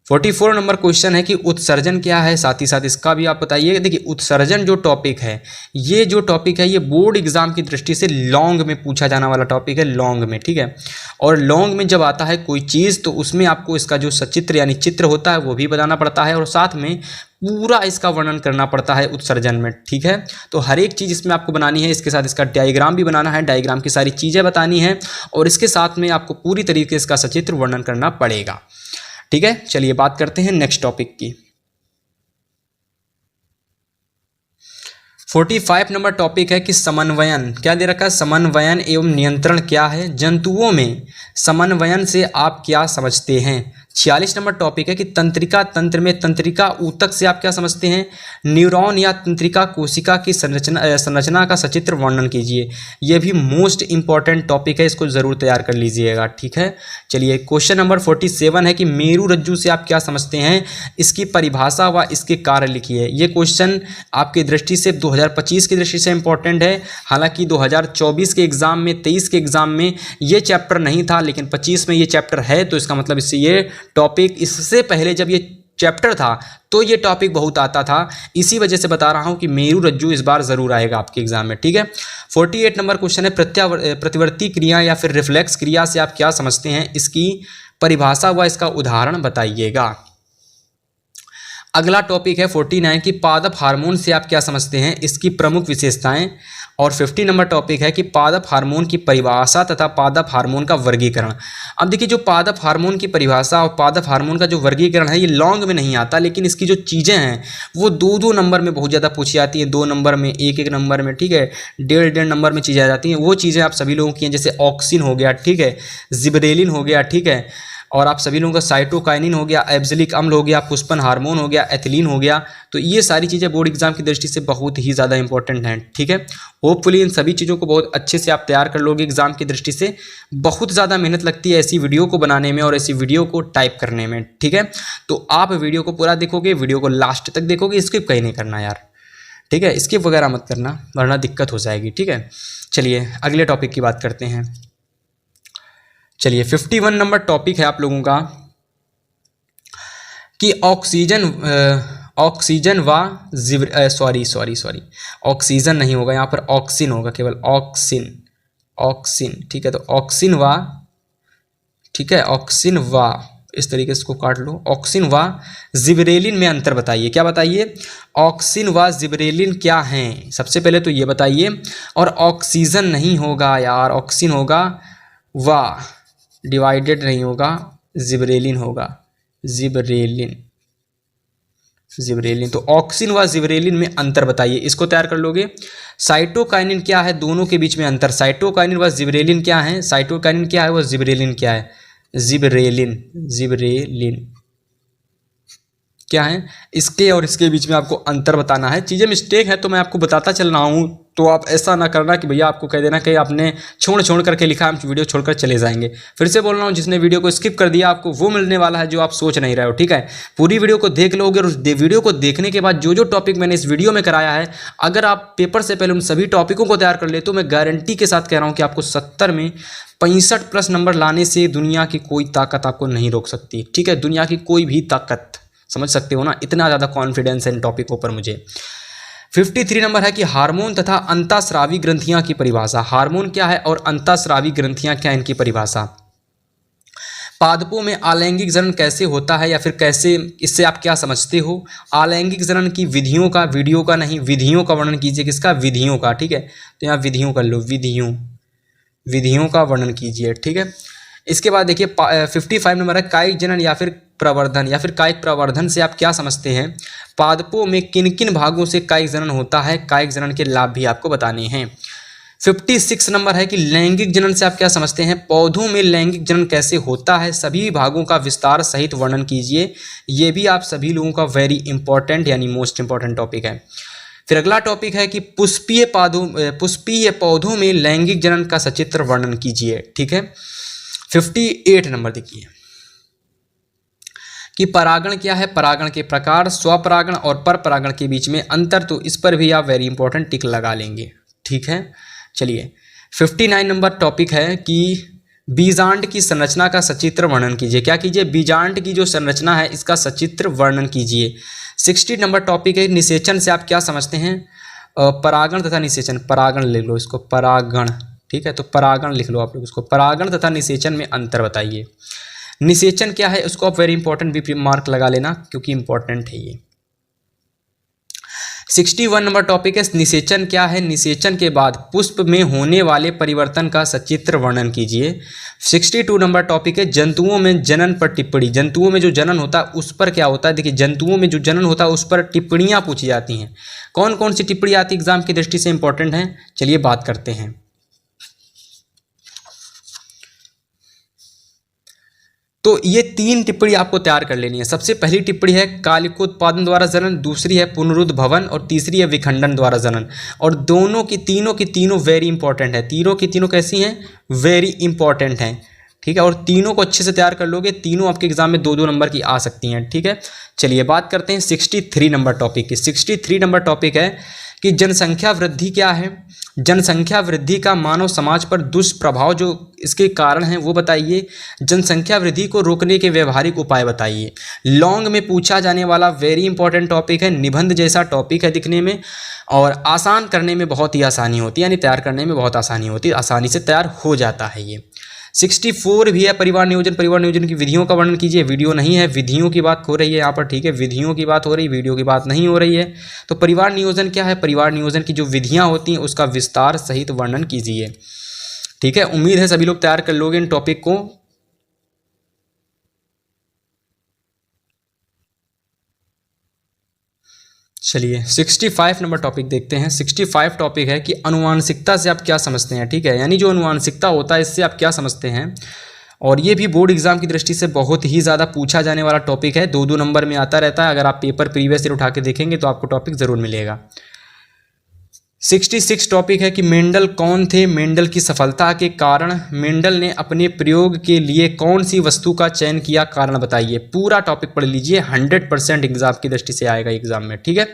44 नंबर क्वेश्चन है कि उत्सर्जन क्या है, साथ ही साथ इसका भी आप बताइए। देखिए उत्सर्जन जो टॉपिक है, ये जो टॉपिक है ये बोर्ड एग्जाम की दृष्टि से लॉन्ग में पूछा जाने वाला टॉपिक है, लॉन्ग में, ठीक है। और लॉन्ग में जब आता है कोई चीज़ तो उसमें आपको इसका जो सचित्र यानी चित्र होता है वो भी बताना पड़ता है और साथ में पूरा इसका वर्णन करना पड़ता है उत्सर्जन में, ठीक है। तो हर एक चीज़ इसमें आपको बनानी है, इसके साथ इसका डायग्राम भी बनाना है, डायग्राम की सारी चीज़ें बतानी है और इसके साथ में आपको पूरी तरीके से इसका सचित्र वर्णन करना पड़ेगा, ठीक है। चलिए बात करते हैं नेक्स्ट टॉपिक की। 45 नंबर टॉपिक है कि समन्वयन क्या दे रखा है, समन्वयन एवं नियंत्रण क्या है, जंतुओं में समन्वयन से आप क्या समझते हैं। 46 नंबर टॉपिक है कि तंत्रिका तंत्र में तंत्रिका ऊतक से आप क्या समझते हैं, न्यूरॉन या तंत्रिका कोशिका की संरचना का सचित्र वर्णन कीजिए। यह भी मोस्ट इंपॉर्टेंट टॉपिक है, इसको जरूर तैयार कर लीजिएगा, ठीक है। चलिए क्वेश्चन नंबर 47 है कि मेरू रज्जु से आप क्या समझते हैं, इसकी परिभाषा व इसके कार्य लिखिए। ये क्वेश्चन आपकी दृष्टि से 2025 की दृष्टि से इंपॉर्टेंट है। हालांकि 2024 के एग्जाम में, 23 के एग्जाम में ये चैप्टर नहीं था, लेकिन 25 में ये चैप्टर है, तो इसका मतलब इससे ये टॉपिक इससे पहले जब ये चैप्टर था तो ये टॉपिक बहुत आता था, इसी वजह से बता रहा हूँ कि मेरु रज्जु इस बार ज़रूर आएगा आपके एग्जाम में, ठीक है। 48 नंबर क्वेश्चन है, प्रतिवर्ती क्रिया या फिर रिफ्लेक्स क्रिया से आप क्या समझते हैं, इसकी परिभाषा व इसका उदाहरण बताइएगा। अगला टॉपिक है 49 की पादप हार्मोन से आप क्या समझते हैं, इसकी प्रमुख विशेषताएं। और 50 नंबर टॉपिक है कि पादप हार्मोन की परिभाषा तथा पादप हार्मोन का वर्गीकरण। अब देखिए जो पादप हार्मोन की परिभाषा और पादप हार्मोन का जो वर्गीकरण है ये लॉन्ग में नहीं आता, लेकिन इसकी जो चीज़ें हैं वो 2-2 नंबर में बहुत ज़्यादा पूछी जाती हैं, 2 नंबर में, 1-1 नंबर में, ठीक है, 1.5-1.5 नंबर में चीज़ें आ जाती हैं। वो चीज़ें आप सभी लोगों की हैं, जैसे ऑक्सिन हो गया, ठीक है, जिबरेलिन हो गया, ठीक है, और आप सभी लोगों का साइटोकाइनिन हो गया, एब्सिलिक अम्ल हो गया, पुष्पन हार्मोन हो गया, एथिलीन हो गया। तो ये सारी चीज़ें बोर्ड एग्जाम की दृष्टि से बहुत ही ज़्यादा इंपॉर्टेंट हैं, ठीक है। होपफुली इन सभी चीज़ों को बहुत अच्छे से आप तैयार कर लोगे एग्जाम की दृष्टि से। बहुत ज़्यादा मेहनत लगती है ऐसी वीडियो को बनाने में और ऐसी वीडियो को टाइप करने में, ठीक है। तो आप वीडियो को पूरा देखोगे, वीडियो को लास्ट तक देखोगे, स्किप कहीं नहीं करना यार, ठीक है, स्किप वगैरह मत करना वरना दिक्कत हो जाएगी, ठीक है। चलिए अगले टॉपिक की बात करते हैं। चलिए 51 नंबर टॉपिक है आप लोगों का कि ऑक्सीजन व ऑक्सीजन नहीं होगा यहाँ पर, ऑक्सिन होगा, केवल ऑक्सिन, ठीक है। तो ऑक्सिन व, ठीक है, ऑक्सिन व, इस तरीके से इसको काट लो, ऑक्सिन व जिबरेलिन में अंतर बताइए। क्या बताइए, ऑक्सिन व जिबरेलिन क्या हैं, सबसे पहले तो ये बताइए। और ऑक्सीजन नहीं होगा यार, ऑक्सिन होगा, व डिवाइडेड नहीं होगा, जिबरेलिन होगा, जिबरेलिन। तो ऑक्सिन व जिबरेलिन में अंतर बताइए, इसको तैयार कर लोगे। साइटोकाइनिन क्या है, दोनों के बीच में अंतर, साइटोकाइनिन व जिबरेलिन क्या है, साइटोकाइनिन क्या है व जिबरेलिन क्या है, जिबरेलिन क्या है, इसके और इसके बीच में आपको अंतर बताना है। चीज़ें मिस्टेक है तो मैं आपको बताता चल रहा हूँ, तो आप ऐसा ना करना कि भैया आपको कह देना कि आपने छोड़ करके लिखा, हम वीडियो छोड़कर चले जाएंगे। फिर से बोल रहा हूँ, जिसने वीडियो को स्किप कर दिया आपको वो मिलने वाला है जो आप सोच नहीं रहे हो, ठीक है। पूरी वीडियो को देख लोगे और उस वीडियो को देखने के बाद जो जो टॉपिक मैंने इस वीडियो में कराया है, अगर आप पेपर से पहले उन सभी टॉपिकों को तैयार कर ले तो मैं गारंटी के साथ कह रहा हूँ कि आपको 70 में 65+ नंबर लाने से दुनिया की कोई ताकत आपको नहीं रोक सकती, ठीक है। दुनिया की कोई भी ताकत, समझ सकते हो ना, इतना ज़्यादा कॉन्फिडेंस है इन टॉपिकों पर मुझे। 53 नंबर है कि हार्मोन तथा अंतःस्रावी ग्रंथियां की परिभाषा। हार्मोन क्या है और अंतःस्रावी ग्रंथियां क्या है, इनकी परिभाषा। पादपों में अलैंगिक जनन कैसे होता है या फिर कैसे, इससे आप क्या समझते हो। अलैंगिक जनन की विधियों का, वीडियो का नहीं, विधियों का वर्णन कीजिए। किसका, विधियों का, ठीक है। तो यहाँ विधियों कर लो, विधियों का वर्णन कीजिए, ठीक है। इसके बाद देखिए 55 नंबर है कायिक जनन या फिर प्रवर्धन या फिर कायिक प्रवर्धन से आप क्या समझते हैं। पादपों में किन किन भागों से कायिक जनन होता है, कायिक जनन के लाभ भी आपको बताने हैं। 56 नंबर है कि लैंगिक जनन से आप क्या समझते हैं। पौधों में लैंगिक जनन कैसे होता है, सभी भागों का विस्तार सहित वर्णन कीजिए। ये भी आप सभी लोगों का वेरी इंपॉर्टेंट यानी मोस्ट इंपॉर्टेंट टॉपिक है। फिर अगला टॉपिक है कि पुष्पीय पौधों में लैंगिक जनन का सचित्र वर्णन कीजिए, ठीक है। 58 नंबर देखिए कि परागण क्या है, परागण के प्रकार, स्वपरागण और परपरागण के बीच में अंतर, तो इस पर भी आप वेरी इंपॉर्टेंट टिक लगा लेंगे, ठीक है। चलिए 59 नंबर टॉपिक है कि बीजांड की संरचना का सचित्र वर्णन कीजिए। क्या कीजिए, बीजांड की जो संरचना है इसका सचित्र वर्णन कीजिए। 60 नंबर टॉपिक है निषेचन से आप क्या समझते हैं। परागण तथा निषेचन, परागण लिख लो इसको, परागण, ठीक है। तो परागण लिख लो आप लोग इसको, परागण तथा निषेचन में अंतर बताइए। निषेचन क्या है उसको आप वेरी इंपॉर्टेंट भी मार्क लगा लेना क्योंकि इंपॉर्टेंट है ये। 61 नंबर टॉपिक है निषेचन क्या है, निषेचन के बाद पुष्प में होने वाले परिवर्तन का सचित्र वर्णन कीजिए। 62 नंबर टॉपिक है जंतुओं में जनन पर टिप्पणी। जंतुओं में जो जनन होता है उस पर क्या होता है, देखिए जंतुओं में जो जनन होता है उस पर टिप्पणियां पूछी जाती हैं। कौन कौन सी टिप्पणी आती है एग्जाम की दृष्टि से इंपॉर्टेंट है, चलिए बात करते हैं। तो ये 3 टिप्पणी आपको तैयार कर लेनी है। सबसे पहली टिप्पणी है कालिकोत्पादन द्वारा जनन, दूसरी है पुनरुद्भवन और तीसरी है विखंडन द्वारा जनन। और दोनों की तीनों वेरी इंपॉर्टेंट है। तीनों की तीनों कैसी हैं, वेरी इंपॉर्टेंट हैं, ठीक है। और तीनों को अच्छे से तैयार कर लोगे, तीनों आपके एग्जाम में 2-2 नंबर की आ सकती हैं, ठीक है। चलिए बात करते हैं 63 नंबर टॉपिक की। 63 नंबर टॉपिक है कि जनसंख्या वृद्धि क्या है, जनसंख्या वृद्धि का मानव समाज पर दुष्प्रभाव जो इसके कारण हैं वो बताइए, जनसंख्या वृद्धि को रोकने के व्यवहारिक उपाय बताइए। लॉन्ग में पूछा जाने वाला वेरी इंपॉर्टेंट टॉपिक है, निबंध जैसा टॉपिक है दिखने में और आसान करने में बहुत ही आसानी होती है, यानी तैयार करने में बहुत आसानी होती है, आसानी से तैयार हो जाता है ये। 64 भी है परिवार नियोजन, परिवार नियोजन की विधियों का वर्णन कीजिए। वीडियो नहीं है, विधियों की बात हो रही है यहाँ पर, ठीक है, विधियों की बात हो रही है, वीडियो की बात नहीं हो रही है। तो परिवार नियोजन क्या है, परिवार नियोजन की जो विधियाँ होती हैं उसका विस्तार सहित वर्णन कीजिए, ठीक है। उम्मीद है सभी लोग तैयार कर लोगे इन टॉपिक को। चलिए 65 नंबर टॉपिक देखते हैं। 65 टॉपिक है कि अनुवांशिकता से आप क्या समझते हैं, ठीक है, यानी जो अनुवांशिकता होता है इससे आप क्या समझते हैं। और ये भी बोर्ड एग्जाम की दृष्टि से बहुत ही ज़्यादा पूछा जाने वाला टॉपिक है, 2-2 नंबर में आता रहता है। अगर आप पेपर प्रीवियस ईयर उठा के देखेंगे तो आपको टॉपिक ज़रूर मिलेगा। 66 टॉपिक है कि मेंडल कौन थे, मेंडल की सफलता के कारण, मेंडल ने अपने प्रयोग के लिए कौन सी वस्तु का चयन किया, कारण बताइए। पूरा टॉपिक पढ़ लीजिए, 100% एग्जाम की दृष्टि से आएगा एग्जाम में, ठीक है।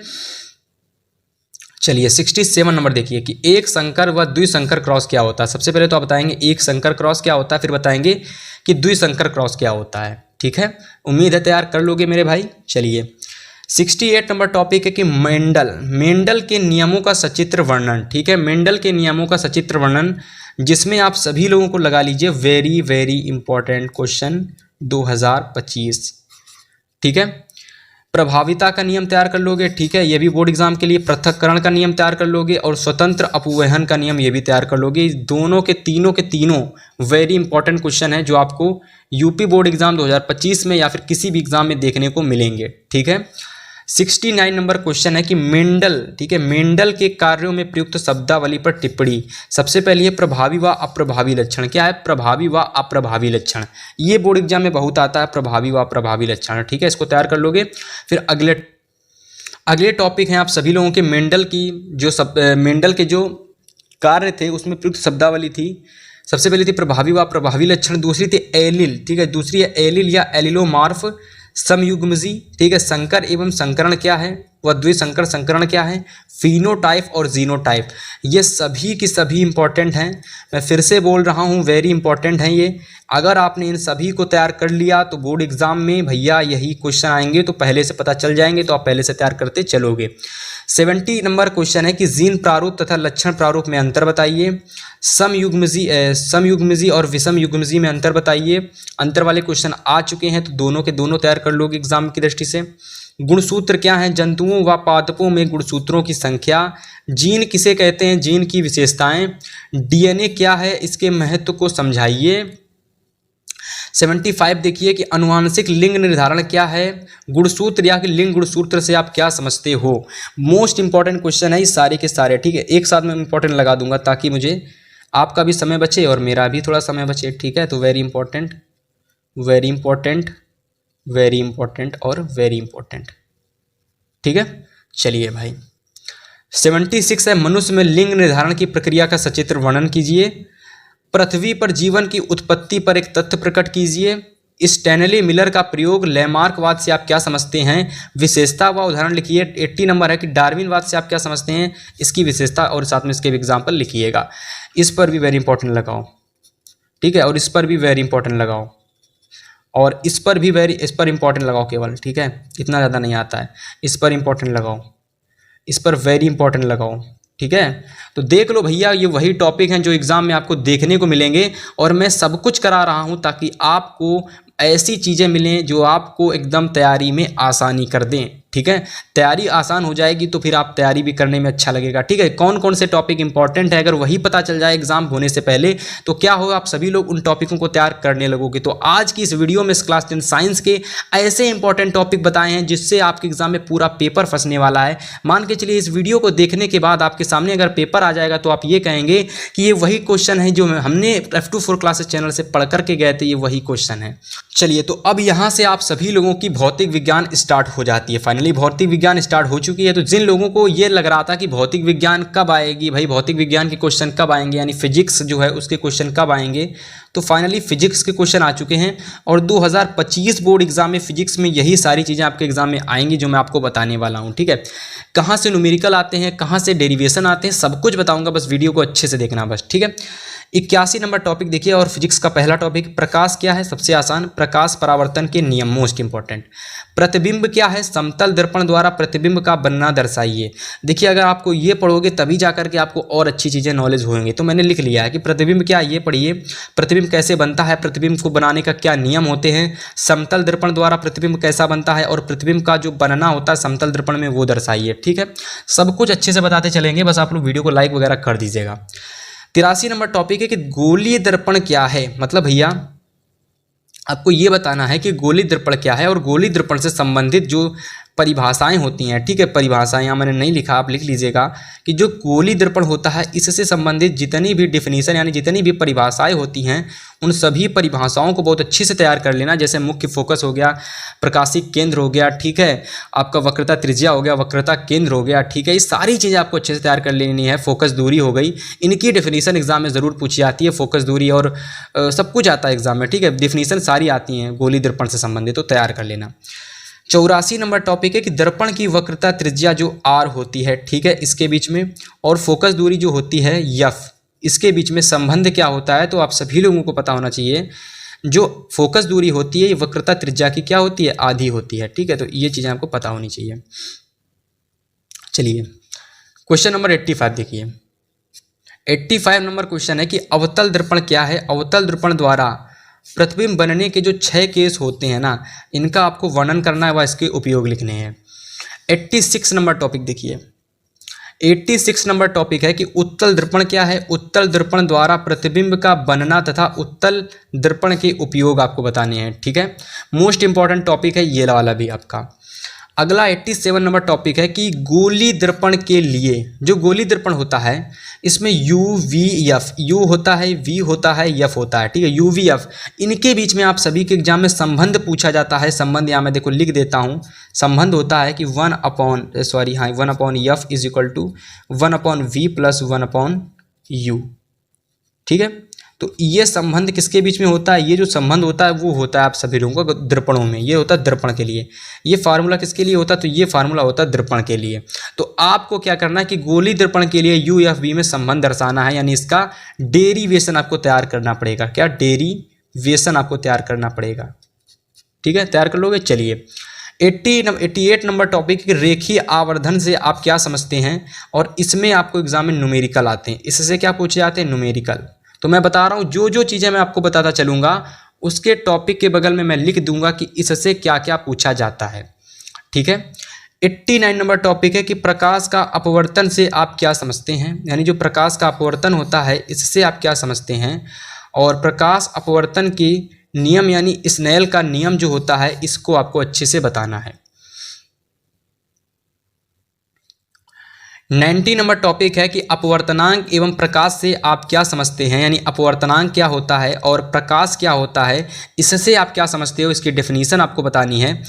चलिए 67 नंबर देखिए कि एक संकर व द्विसंकर क्रॉस क्या होता है। सबसे पहले तो आप बताएंगे एक संकर क्रॉस क्या होता है, फिर बताएंगे कि द्विसंकर क्रॉस क्या होता है, ठीक है। उम्मीद है तैयार कर लोगे मेरे भाई। चलिए 68 नंबर टॉपिक है कि मेंडल के नियमों का सचित्र वर्णन, ठीक है, मेंडल के नियमों का सचित्र वर्णन, जिसमें आप सभी लोगों को लगा लीजिए वेरी वेरी इंपॉर्टेंट क्वेश्चन 2025, ठीक है। प्रभाविता का नियम तैयार कर लोगे, ठीक है, ये भी बोर्ड एग्जाम के लिए। पृथक्करण का नियम तैयार कर लोगे और स्वतंत्र अपवहन का नियम ये भी तैयार कर लोगे। दोनों के तीनों वेरी इंपॉर्टेंट क्वेश्चन है जो आपको यूपी बोर्ड एग्जाम 2025 में या फिर किसी भी एग्जाम में देखने को मिलेंगे, ठीक है। 69 नंबर क्वेश्चन है कि मेंडल, ठीक है, मेंडल के कार्यों में प्रयुक्त शब्दावली पर टिप्पणी। सबसे पहले ये प्रभावी व अप्रभावी लक्षण क्या है, प्रभावी व अप्रभावी लक्षण, ये बोर्ड एग्जाम में बहुत आता है, प्रभावी व अप्रभावी लक्षण, ठीक है, इसको तैयार कर लोगे। फिर अगले टॉपिक हैं आप सभी लोगों के मेंडल की जो मेंडल के जो कार्य थे उसमें प्रयुक्त शब्दावली थी। सबसे पहले थी प्रभावी व अप्रभावी लक्षण, दूसरी थी एलिल, ठीक है, दूसरी है एलिल या एलिलोमार्फ समयुग्मजी, ठीक है, संकर एवं संकरण क्या है व द्विसंकर संकरण क्या है, फिनोटाइप और जीनोटाइप, ये सभी की सभी इंपॉर्टेंट हैं। मैं फिर से बोल रहा हूँ वेरी इंपॉर्टेंट हैं ये। अगर आपने इन सभी को तैयार कर लिया तो बोर्ड एग्जाम में भैया यही क्वेश्चन आएंगे, तो पहले से पता चल जाएंगे, तो आप पहले से तैयार करते चलोगे। 70 नंबर क्वेश्चन है कि जीन प्रारूप तथा लक्षण प्रारूप में अंतर बताइए। समयुग्मजी और विषम युग्मजी में अंतर बताइए। अंतर वाले क्वेश्चन आ चुके हैं तो दोनों के दोनों तैयार कर लोगे एग्जाम की दृष्टि से। गुणसूत्र क्या है, जंतुओं व पादपों में गुणसूत्रों की संख्या। जीन किसे कहते हैं, जीन की विशेषताएं। डीएनए क्या है, इसके महत्व को समझाइए। 75 देखिए कि अनुवांशिक लिंग निर्धारण क्या है, गुणसूत्र या कि लिंग गुणसूत्र से आप क्या समझते हो। मोस्ट इंपॉर्टेंट क्वेश्चन है ये सारे के सारे, ठीक है, एक साथ में इंपॉर्टेंट लगा दूंगा ताकि मुझे आपका भी समय बचे और मेरा भी थोड़ा समय बचे, ठीक है। तो very important, very important, very important और वेरी इंपॉर्टेंट, ठीक है। चलिए भाई 76 है मनुष्य में लिंग निर्धारण की प्रक्रिया का सचित्र वर्णन कीजिए। पृथ्वी पर जीवन की उत्पत्ति पर एक तथ्य प्रकट कीजिए। स्टैनली मिलर का प्रयोग लैमार्कवाद से आप क्या समझते हैं, विशेषता व उदाहरण लिखिए। 80 नंबर है कि डार्विनवाद से आप क्या समझते हैं, इसकी विशेषता और साथ में इसके एग्जाम्पल लिखिएगा। इस पर भी वेरी इंपॉर्टेंट लगाओ, ठीक है, और इस पर भी वेरी इंपॉर्टेंट लगाओ, और इस पर भी इस पर इंपॉर्टेंट लगाओ केवल, ठीक है, इतना ज़्यादा नहीं आता है। इस पर इंपॉर्टेंट लगाओ, इस पर वेरी इंपॉर्टेंट लगाओ, ठीक है। तो देख लो भैया ये वही टॉपिक हैं जो एग्जाम में आपको देखने को मिलेंगे, और मैं सब कुछ करा रहा हूं ताकि आपको ऐसी चीज़ें मिलें जो आपको एकदम तैयारी में आसानी कर दें, ठीक है। तैयारी आसान हो जाएगी तो फिर आप तैयारी भी करने में अच्छा लगेगा, ठीक है। कौन कौन से टॉपिक इंपॉर्टेंट है अगर वही पता चल जाए एग्जाम होने से पहले तो क्या होगा, आप सभी लोग उन टॉपिकों को तैयार करने लगोगे। तो आज की इस वीडियो में क्लास 10 साइंस के ऐसे इंपॉर्टेंट टॉपिक बताए हैं जिससे आपके एग्जाम में पूरा पेपर फंसने वाला है। मान के चलिए इस वीडियो को देखने के बाद आपके सामने अगर पेपर आ जाएगा तो आप ये कहेंगे कि ये वही क्वेश्चन है जो हमने F2 क्लासेस चैनल से पढ़ करके गए थे, ये वही क्वेश्चन है। चलिए तो अब यहाँ से आप सभी लोगों की भौतिक विज्ञान स्टार्ट हो जाती है। फाइनली भौतिक विज्ञान स्टार्ट हो चुकी है। तो जिन लोगों को ये लग रहा था कि भौतिक विज्ञान कब आएगी, भाई भौतिक विज्ञान के क्वेश्चन कब आएंगे, यानी फिजिक्स जो है उसके क्वेश्चन कब आएंगे, तो फाइनली फिजिक्स के क्वेश्चन आ चुके हैं और 2025 बोर्ड एग्जाम में फिजिक्स में यही सारी चीज़ें आपके एग्जाम में आएंगी जो मैं आपको बताने वाला हूँ, ठीक है। कहाँ से न्यूमेरिकल आते हैं, कहाँ से डेरिवेशन आते हैं, सब कुछ बताऊँगा, बस वीडियो को अच्छे से देखना बस, ठीक है। 81 नंबर टॉपिक देखिए और फिजिक्स का पहला टॉपिक प्रकाश क्या है, सबसे आसान, प्रकाश परावर्तन के नियम, मोस्ट इंपॉर्टेंट। प्रतिबिंब क्या है, समतल दर्पण द्वारा प्रतिबिंब का बनना दर्शाइए। देखिए अगर आपको ये पढ़ोगे तभी जाकर के आपको और अच्छी चीज़ें नॉलेज होंगी। तो मैंने लिख लिया है कि प्रतिबिंब क्या है, ये पढ़िए, प्रतिबिंब कैसे बनता है, प्रतिबिंब को बनाने का क्या नियम होते हैं, समतल दर्पण द्वारा प्रतिबिंब कैसा बनता है और प्रतिबिंब का जो बनना होता है समतल दर्पण में वो दर्शाइए, ठीक है। सब कुछ अच्छे से बताते चलेंगे, बस आप लोग वीडियो को लाइक वगैरह कर दीजिएगा। 83 नंबर टॉपिक है कि गोलीय दर्पण क्या है। मतलब भैया आपको ये बताना है कि गोलीय दर्पण क्या है और गोलीय दर्पण से संबंधित जो परिभाषाएं होती हैं, ठीक है, परिभाषाएं यहाँ मैंने नहीं लिखा, आप लिख लीजिएगा कि जो गोलीय दर्पण होता है इससे संबंधित जितनी भी डिफिनीशन यानी जितनी भी परिभाषाएं होती हैं उन सभी परिभाषाओं को बहुत अच्छे से तैयार कर लेना। जैसे मुख्य फोकस हो गया, प्रकाशिक केंद्र हो गया, ठीक है, आपका वक्रता त्रिज्या हो गया, वक्रता केंद्र हो गया, ठीक है, ये सारी चीज़ें आपको अच्छे से तैयार कर लेनी है। फोकस दूरी हो गई, इनकी डिफिनीशन एग्जाम में ज़रूर पूछी जाती है, फोकस दूरी और सब कुछ आता है एग्जाम में, ठीक है, डिफिनीशन सारी आती हैं गोलीय दर्पण से संबंधित, तो तैयार कर लेना। 84 नंबर टॉपिक है कि दर्पण की वक्रता त्रिज्या जो आर होती है, ठीक है, इसके बीच में, और फोकस दूरी जो होती है एफ, इसके बीच में संबंध क्या होता है। तो आप सभी लोगों को पता होना चाहिए, जो फोकस दूरी होती है ये वक्रता त्रिज्या की क्या होती है, आधी होती है, ठीक है। तो ये चीज़ें आपको पता होनी चाहिए। चलिए क्वेश्चन नंबर 85 देखिए। 85 नंबर क्वेश्चन है कि अवतल दर्पण क्या है। अवतल दर्पण द्वारा प्रतिबिंब बनने के जो 6 केस होते हैं ना, इनका आपको वर्णन करना है व इसके उपयोग लिखने हैं। 86 नंबर टॉपिक देखिए। 86 नंबर टॉपिक है कि उत्तल दर्पण क्या है। उत्तल दर्पण द्वारा प्रतिबिंब का बनना तथा उत्तल दर्पण के उपयोग आपको बताने हैं, ठीक है। मोस्ट इंपॉर्टेंट टॉपिक है ये वाला भी आपका। अगला 87 नंबर टॉपिक है कि गोली दर्पण के लिए, जो गोली दर्पण होता है इसमें यू वी एफ, यू होता है, वी होता है, एफ होता है, ठीक है, यू वी एफ, इनके बीच में आप सभी के एग्जाम में संबंध पूछा जाता है। संबंध यहाँ मैं देखो लिख देता हूँ, संबंध होता है कि 1/1 F is equal to 1/v plus 1/u, ठीक है। तो ये संबंध किसके बीच में होता है, ये जो संबंध होता है वो होता है आप सभी लोगों का दर्पणों में, ये होता है दर्पण के लिए। ये फार्मूला किसके लिए होता है, तो ये फार्मूला होता है दर्पण के लिए। तो आपको क्या करना है कि गोली दर्पण के लिए यू एफ वी में संबंध दर्शाना है, यानी इसका डेरिवेशन आपको तैयार करना पड़ेगा। क्या, डेरिवेशन आपको तैयार करना पड़ेगा, ठीक है, तैयार कर लोगे। चलिए 88 नंबर टॉपिक रेखीय आवर्धन से आप क्या समझते हैं, और इसमें आपको एग्जाम में न्यूमेरिकल आते हैं। इससे क्या पूछे जाते हैं, न्यूमेरिकल। तो मैं बता रहा हूँ जो जो चीज़ें मैं आपको बताता चलूँगा उसके टॉपिक के बगल में मैं लिख दूंगा कि इससे क्या क्या पूछा जाता है, ठीक है। 89 नंबर टॉपिक है कि प्रकाश का अपवर्तन से आप क्या समझते हैं, यानी जो प्रकाश का अपवर्तन होता है इससे आप क्या समझते हैं, और प्रकाश अपवर्तन की नियम यानी स्नेल का नियम जो होता है इसको आपको अच्छे से बताना है। 90 नंबर टॉपिक है कि अपवर्तनांक एवं प्रकाश से आप क्या समझते हैं, यानी अपवर्तनांक क्या होता है और प्रकाश क्या होता है, इससे आप क्या समझते हो, इसकी डेफिनीशन आपको बतानी है।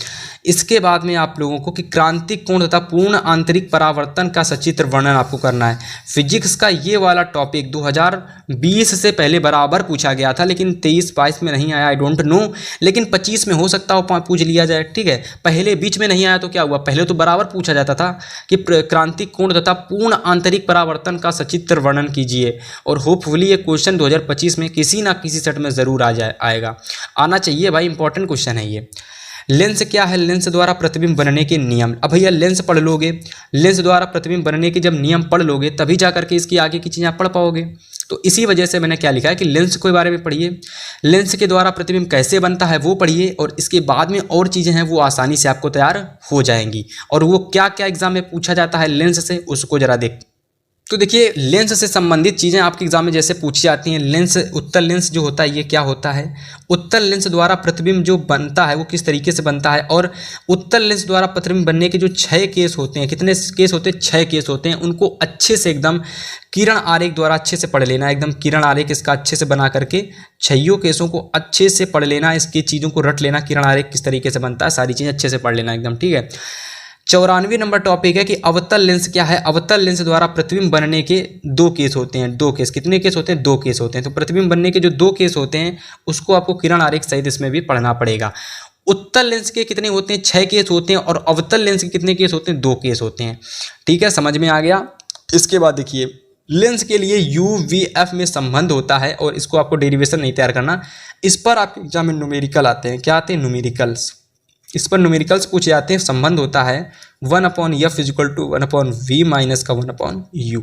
इसके बाद में आप लोगों को कि क्रांतिक कोण तथा पूर्ण आंतरिक परावर्तन का सचित्र वर्णन आपको करना है। फिजिक्स का ये वाला टॉपिक 2020 से पहले बराबर पूछा गया था, लेकिन 23-22 में नहीं आया, आई डोंट नो, लेकिन 25 में हो सकता हो पूछ लिया जाए, ठीक है। पहले बीच में नहीं आया तो क्या हुआ, पहले तो बराबर पूछा जाता था कि क्रांतिक कोण तथा पूर्ण आंतरिक परावर्तन का सचित्र वर्णन कीजिए, और होपफुली ये क्वेश्चन 2025 में किसी ना किसी सेट में ज़रूर आएगा, आना चाहिए भाई, इंपॉर्टेंट क्वेश्चन है ये। लेंस क्या है, लेंस द्वारा प्रतिबिंब बनने के नियम। अब भैया लेंस पढ़ लोगे, लेंस द्वारा प्रतिबिंब बनने के जब नियम पढ़ लोगे तभी जा करके इसकी आगे की चीज़ें आप पढ़ पाओगे। तो इसी वजह से मैंने क्या लिखा है कि लेंस के बारे में पढ़िए, लेंस के द्वारा प्रतिबिंब कैसे बनता है वो पढ़िए, और इसके बाद में और चीज़ें हैं वो आसानी से आपको तैयार हो जाएंगी। और वो क्या क्या एग्जाम में पूछा जाता है लेंस से, उसको जरा देख। तो देखिए लेंस से संबंधित चीज़ें आपके एग्जाम में जैसे पूछी जाती हैं। लेंस, उत्तल लेंस जो होता है ये क्या होता है, उत्तल लेंस द्वारा प्रतिबिंब जो बनता है वो किस तरीके से बनता है, और उत्तल लेंस द्वारा प्रतिबिंब बनने के जो 6 केस होते हैं, कितने केस होते हैं, 6 केस होते हैं, उनको अच्छे से एकदम किरण आरेख द्वारा अच्छे से पढ़ लेना, एकदम किरण आरेख इसका अच्छे से बना करके 6 केसों को अच्छे से पढ़ लेना, इसकी चीज़ों को रट लेना, किरण आरेख किस तरीके से बनता है, सारी चीज़ें अच्छे से पढ़ लेना एकदम, ठीक है। 94 नंबर टॉपिक है कि अवतल लेंस क्या है। अवतल लेंस द्वारा प्रतिबिंब बनने के दो केस होते हैं। दो केस, कितने केस होते हैं? दो केस होते हैं। तो प्रतिबिंब बनने के जो दो केस होते हैं उसको आपको किरण आरेख सहित इसमें भी पढ़ना पड़ेगा। उत्तल लेंस के कितने होते हैं? 6 केस होते हैं। और अवतल लेंस के कितने केस होते हैं? 2 केस होते हैं। ठीक है, समझ में आ गया। इसके बाद देखिए, लेंस के लिए UVF में संबंध होता है और इसको आपको डेरिवेशन नहीं तैयार करना। इस पर आपके एग्जाम में न्यूमेरिकल आते हैं। क्या आते हैं? न्यूमेरिकल्स। इस पर न्यूमेरिकल्स पूछे जाते हैं। संबंध होता है 1/F = 1/V माइनस का 1/U।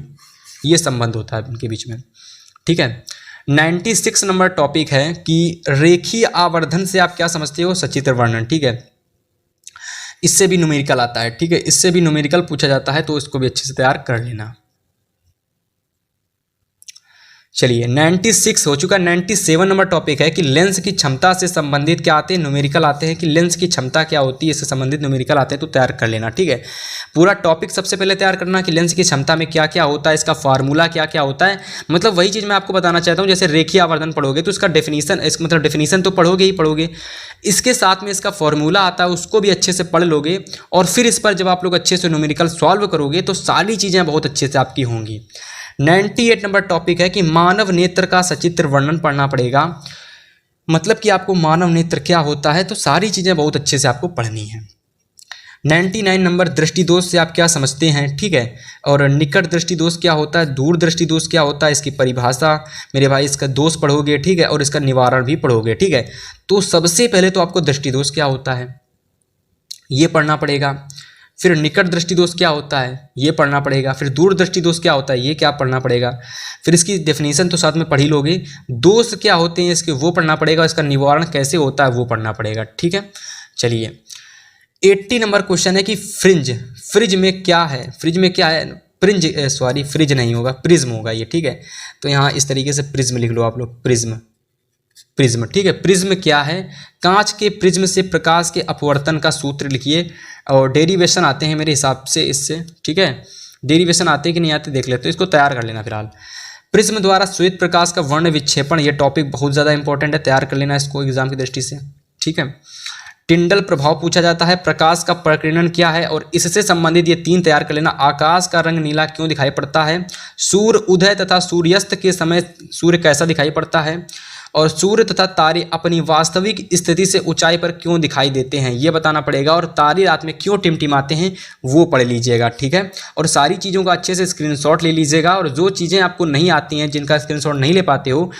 ये संबंध होता है इनके बीच में। ठीक है। 96 नंबर टॉपिक है कि रेखीय आवर्धन से आप क्या समझते हो? सचित्र वर्णन। ठीक है, इससे भी न्यूमेरिकल आता है। ठीक है, इससे भी न्यूमेरिकल पूछा जाता है, तो इसको भी अच्छे से तैयार कर लेना। चलिए, 96 हो चुका। 97 नंबर टॉपिक है कि लेंस की क्षमता से संबंधित क्या आते हैं? न्यूमेरिकल आते हैं। कि लेंस की क्षमता क्या होती है, इससे संबंधित न्यूमेरिकल आते हैं, तो तैयार कर लेना। ठीक है, पूरा टॉपिक सबसे पहले तैयार करना कि लेंस की क्षमता में क्या क्या होता है, इसका फार्मूला क्या क्या होता है। मतलब वही चीज़ मैं आपको बताना चाहता हूँ। जैसे रेखीय आवर्धन पढ़ोगे तो इसका डेफिनेशन, इसका मतलब डेफिनेशन तो पढ़ोगे ही पढ़ोगे, इसके साथ में इसका फॉर्मूला आता है, उसको भी अच्छे से पढ़ लोगे। और फिर इस पर जब आप लोग अच्छे से न्यूमेरिकल सॉल्व करोगे तो सारी चीज़ें बहुत अच्छे से आपकी होंगी। 98 नंबर टॉपिक है कि मानव नेत्र का सचित्र वर्णन पढ़ना पड़ेगा। मतलब कि आपको मानव नेत्र क्या होता है, तो सारी चीज़ें बहुत अच्छे से आपको पढ़नी है। 99 नंबर दृष्टि दोष से आप क्या समझते हैं। ठीक है, और निकट दृष्टि दोष क्या होता है, दूर दृष्टि दोष क्या होता है, इसकी परिभाषा मेरे भाई, इसका दोष पढ़ोगे। ठीक है, और इसका निवारण भी पढ़ोगे। ठीक है, तो सबसे पहले तो आपको दृष्टि दोष क्या होता है ये पढ़ना पड़ेगा। फिर निकट दृष्टि दोष क्या होता है ये पढ़ना पड़ेगा। फिर दूर दृष्टि दोष क्या होता है ये क्या पढ़ना पड़ेगा। फिर इसकी डेफिनेशन तो साथ में पढ़ ही लोगे। दोष क्या होते हैं इसके वो पढ़ना पड़ेगा। इसका निवारण कैसे होता है वो पढ़ना पड़ेगा। ठीक है, चलिए 80 नंबर क्वेश्चन है कि फ्रिज में क्या है। फ्रिज में क्या है? फ्रिज नहीं होगा, प्रिज्म होगा ये। ठीक है, तो यहाँ इस तरीके से प्रिज्म लिख लो आप लोग, प्रिज्म। ठीक है, प्रिज्म क्या है? कांच के प्रिज्म से प्रकाश के अपवर्तन का सूत्र लिखिए। और डेरिवेशन आते हैं मेरे हिसाब से इससे। ठीक है, डेरिवेशन आते हैं कि नहीं आते देख लेते, तो इसको तैयार कर लेना। फिलहाल प्रिज्म द्वारा श्वेत प्रकाश का वर्ण विक्षेपण, ये टॉपिक बहुत ज़्यादा इंपॉर्टेंट है, तैयार कर लेना इसको एग्जाम की दृष्टि से। ठीक है, टिंडल प्रभाव पूछा जाता है। प्रकाश का प्रकीर्णन क्या है, और इससे संबंधित ये 3 तैयार कर लेना। आकाश का रंग नीला क्यों दिखाई पड़ता है? सूर्य उदय तथा सूर्यास्त के समय सूर्य कैसा दिखाई पड़ता है? और सूर्य तथा तारे अपनी वास्तविक स्थिति से ऊंचाई पर क्यों दिखाई देते हैं ये बताना पड़ेगा। और तारे रात में क्यों टिमटिमाते हैं वो पढ़ लीजिएगा। ठीक है, और सारी चीज़ों का अच्छे से स्क्रीनशॉट ले लीजिएगा। और जो चीज़ें आपको नहीं आती हैं, जिनका स्क्रीनशॉट नहीं ले पाते हो,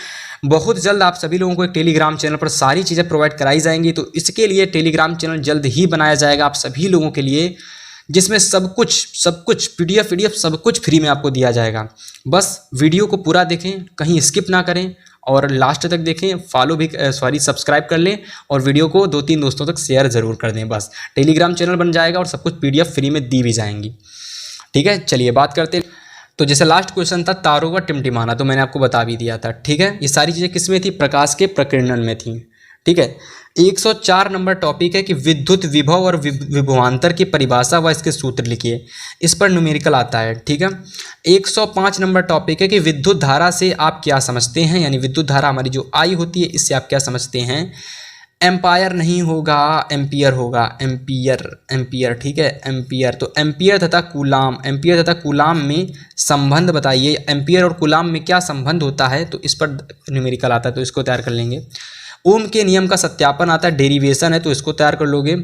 बहुत जल्द आप सभी लोगों को एक टेलीग्राम चैनल पर सारी चीज़ें प्रोवाइड कराई जाएंगी। तो इसके लिए टेलीग्राम चैनल जल्द ही बनाया जाएगा आप सभी लोगों के लिए, जिसमें सब कुछ PDF सब कुछ फ्री में आपको दिया जाएगा। बस वीडियो को पूरा देखें, कहीं स्किप ना करें और लास्ट तक देखें। सब्सक्राइब कर लें और वीडियो को 2-3 दोस्तों तक शेयर ज़रूर कर दें। बस टेलीग्राम चैनल बन जाएगा और सब कुछ PDF फ्री में दी भी जाएंगी। ठीक है, चलिए बात करते हैं। तो जैसे लास्ट क्वेश्चन था तारों का टिमटिमाना, तो मैंने आपको बता भी दिया था। ठीक है, ये सारी चीज़ें किस में थी? प्रकाश के प्रकीर्णन में थी। ठीक है, 104 नंबर टॉपिक है कि विद्युत विभव और विभवांतर की परिभाषा व इसके सूत्र लिखिए। इस पर न्यूमेरिकल आता है। ठीक है, 105 नंबर टॉपिक है कि विद्युत धारा से आप क्या समझते हैं, यानी विद्युत धारा हमारी जो आई होती है इससे आप क्या समझते हैं। एम्पायर नहीं होगा, एम्पियर होगा, एम्पियर। ठीक है, एम्पियर। तो एम्पियर तथा कूलाम में संबंध बताइए। एम्पियर और कूलाम में क्या संबंध होता है, तो इस पर न्यूमेरिकल आता है, तो इसको तैयार कर लेंगे। ओम के नियम का सत्यापन आता है, डेरिवेशन है, तो इसको तैयार कर लोगे।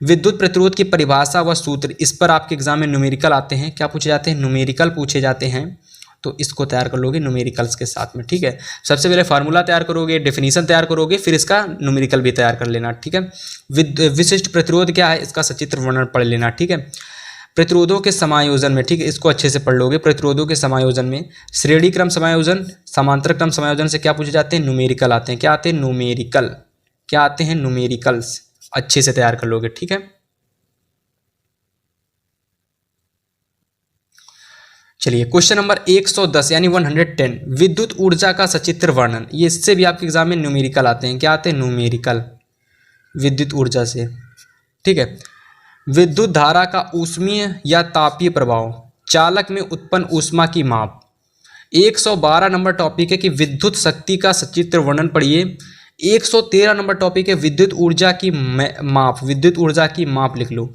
विद्युत प्रतिरोध की परिभाषा व सूत्र, इस पर आपके एग्जाम में न्यूमेरिकल आते हैं। क्या पूछे जाते हैं? न्यूमेरिकल पूछे जाते हैं, तो इसको तैयार कर लोगे न्यूमेरिकल्स के साथ में। ठीक है, सबसे पहले फार्मूला तैयार करोगे, डेफिनेशन तैयार करोगे, फिर इसका न्यूमेरिकल भी तैयार कर लेना। ठीक है, विशिष्ट प्रतिरोध क्या है इसका सचित्र वर्णन पढ़ लेना। ठीक है, प्रतिरोधों के समायोजन में, ठीक है, इसको अच्छे से पढ़ लोगे। प्रतिरोधों के समायोजन में श्रेणी क्रम समायोजन, समांतर क्रम समायोजन से क्या पूछे जाते हैं? न्यूमेरिकल आते हैं। क्या आते हैं? न्यूमेरिकल। क्या आते हैं? न्यूमेरिकल्स। अच्छे से तैयार कर लोगे। ठीक है, चलिए क्वेश्चन नंबर 110 यानी 110, विद्युत ऊर्जा का सचित्र वर्णन। ये इससे भी आपके एग्जाम में न्यूमेरिकल आते हैं। क्या आते हैं? न्यूमेरिकल, विद्युत ऊर्जा से। ठीक है, विद्युत धारा का ऊष्मीय या तापीय प्रभाव, चालक में उत्पन्न ऊष्मा की माप। 112 नंबर टॉपिक है कि विद्युत शक्ति का सचित्र वर्णन पढ़िए। 113 नंबर टॉपिक है विद्युत ऊर्जा की माप। विद्युत ऊर्जा की माप लिख लो।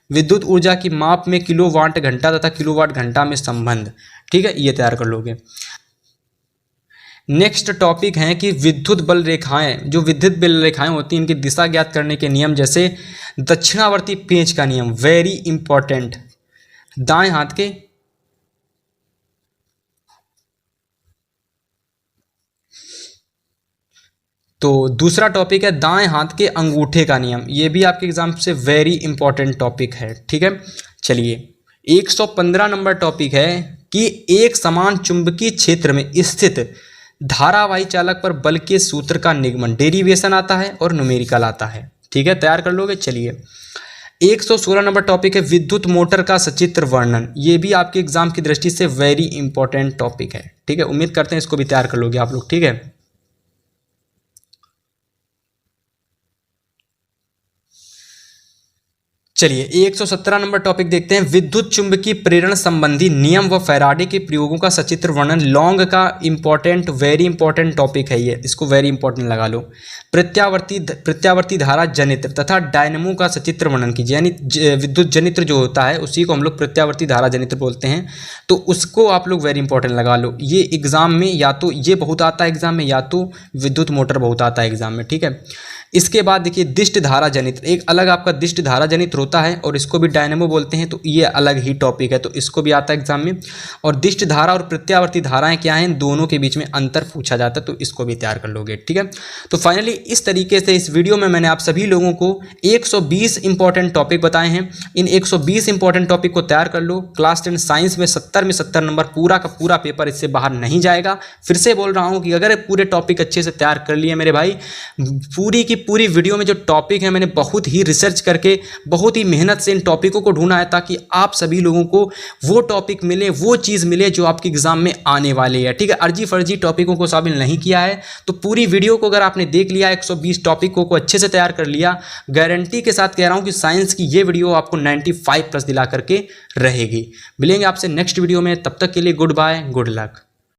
विद्युत ऊर्जा की माप में किलोवाट घंटा तथा किलोवाट घंटा में संबंध, ठीक है, ये तैयार कर लोगे। नेक्स्ट टॉपिक है कि विद्युत बल रेखाएं, जो विद्युत बल रेखाएं होती हैं इनकी दिशा ज्ञात करने के नियम, जैसे दक्षिणावर्ती पेंच का नियम, वेरी इंपॉर्टेंट। दाएं हाथ के तो दूसरा टॉपिक है दाएं हाथ के अंगूठे का नियम, ये भी आपके एग्जाम से वेरी इंपॉर्टेंट टॉपिक है, ठीक है। चलिए 115 नंबर टॉपिक है कि एक समान चुंबकीय क्षेत्र में स्थित धारावाही चालक पर बल के सूत्र का निगमन, डेरिवेशन आता है और न्यूमेरिकल आता है, ठीक है, तैयार कर लोगे। चलिए 116 नंबर टॉपिक है विद्युत मोटर का सचित्र वर्णन, ये भी आपके एग्जाम की दृष्टि से वेरी इंपॉर्टेंट टॉपिक है, ठीक है, उम्मीद करते हैं इसको भी तैयार कर लोगे आप लोग, ठीक है। चलिए 117 नंबर टॉपिक देखते हैं विद्युत चुंबकीय प्रेरण संबंधी नियम व फैराडे के प्रयोगों का सचित्र वर्णन, लॉन्ग का इंपॉर्टेंट वेरी इंपॉर्टेंट टॉपिक है ये, इसको वेरी इंपॉर्टेंट लगा लो। प्रत्यावर्ती धारा जनित्र तथा डायनमो का सचित्र वर्णन कीजिए, यानी विद्युत जनित्र जो होता है उसी को हम लोग प्रत्यावर्ती धारा जनित्र बोलते हैं, तो उसको आप लोग वेरी इंपॉर्टेंट लगा लो। ये एग्जाम में या तो ये बहुत आता है एग्जाम में, या तो विद्युत मोटर बहुत आता है एग्जाम में, ठीक है। इसके बाद देखिए दिष्ट धारा जनित्र, एक अलग आपका दिष्ट धारा जनित्र होता है और इसको भी डायनेमो बोलते हैं, तो ये अलग ही टॉपिक है, तो इसको भी आता है एग्जाम में। और दिष्ट धारा और प्रत्यावर्ती धाराएं क्या हैं, दोनों के बीच में अंतर पूछा जाता है, तो इसको भी तैयार कर लोगे, ठीक है। तो फाइनली इस तरीके से इस वीडियो में मैंने आप सभी लोगों को 120 इंपॉर्टेंट टॉपिक बताए हैं। इन 120 इंपॉर्टेंट टॉपिक को तैयार कर लो। क्लास 10 साइंस में 70 में 70 नंबर, पूरा का पूरा पेपर इससे बाहर नहीं जाएगा। फिर से बोल रहा हूँ कि अगर पूरे टॉपिक अच्छे से तैयार कर लिए मेरे भाई, पूरी की पूरी वीडियो में जो टॉपिक है मैंने बहुत ही रिसर्च करके बहुत ही मेहनत से इन टॉपिकों को ढूंढा है, ताकि आप सभी लोगों को वो टॉपिक मिले, वो चीज़ मिले जो आपके एग्जाम में आने वाली है, ठीक है। अर्जी फर्जी टॉपिकों को शामिल नहीं किया है, तो पूरी वीडियो को अगर आपने देख लिया, 120 टॉपिकों को अच्छे से तैयार कर लिया, गारंटी के साथ कह रहा हूं कि साइंस की ये वीडियो आपको 95+ दिला करके रहेगी। मिलेंगे आपसे नेक्स्ट वीडियो में, तब तक के लिए गुड बाय, गुड लक।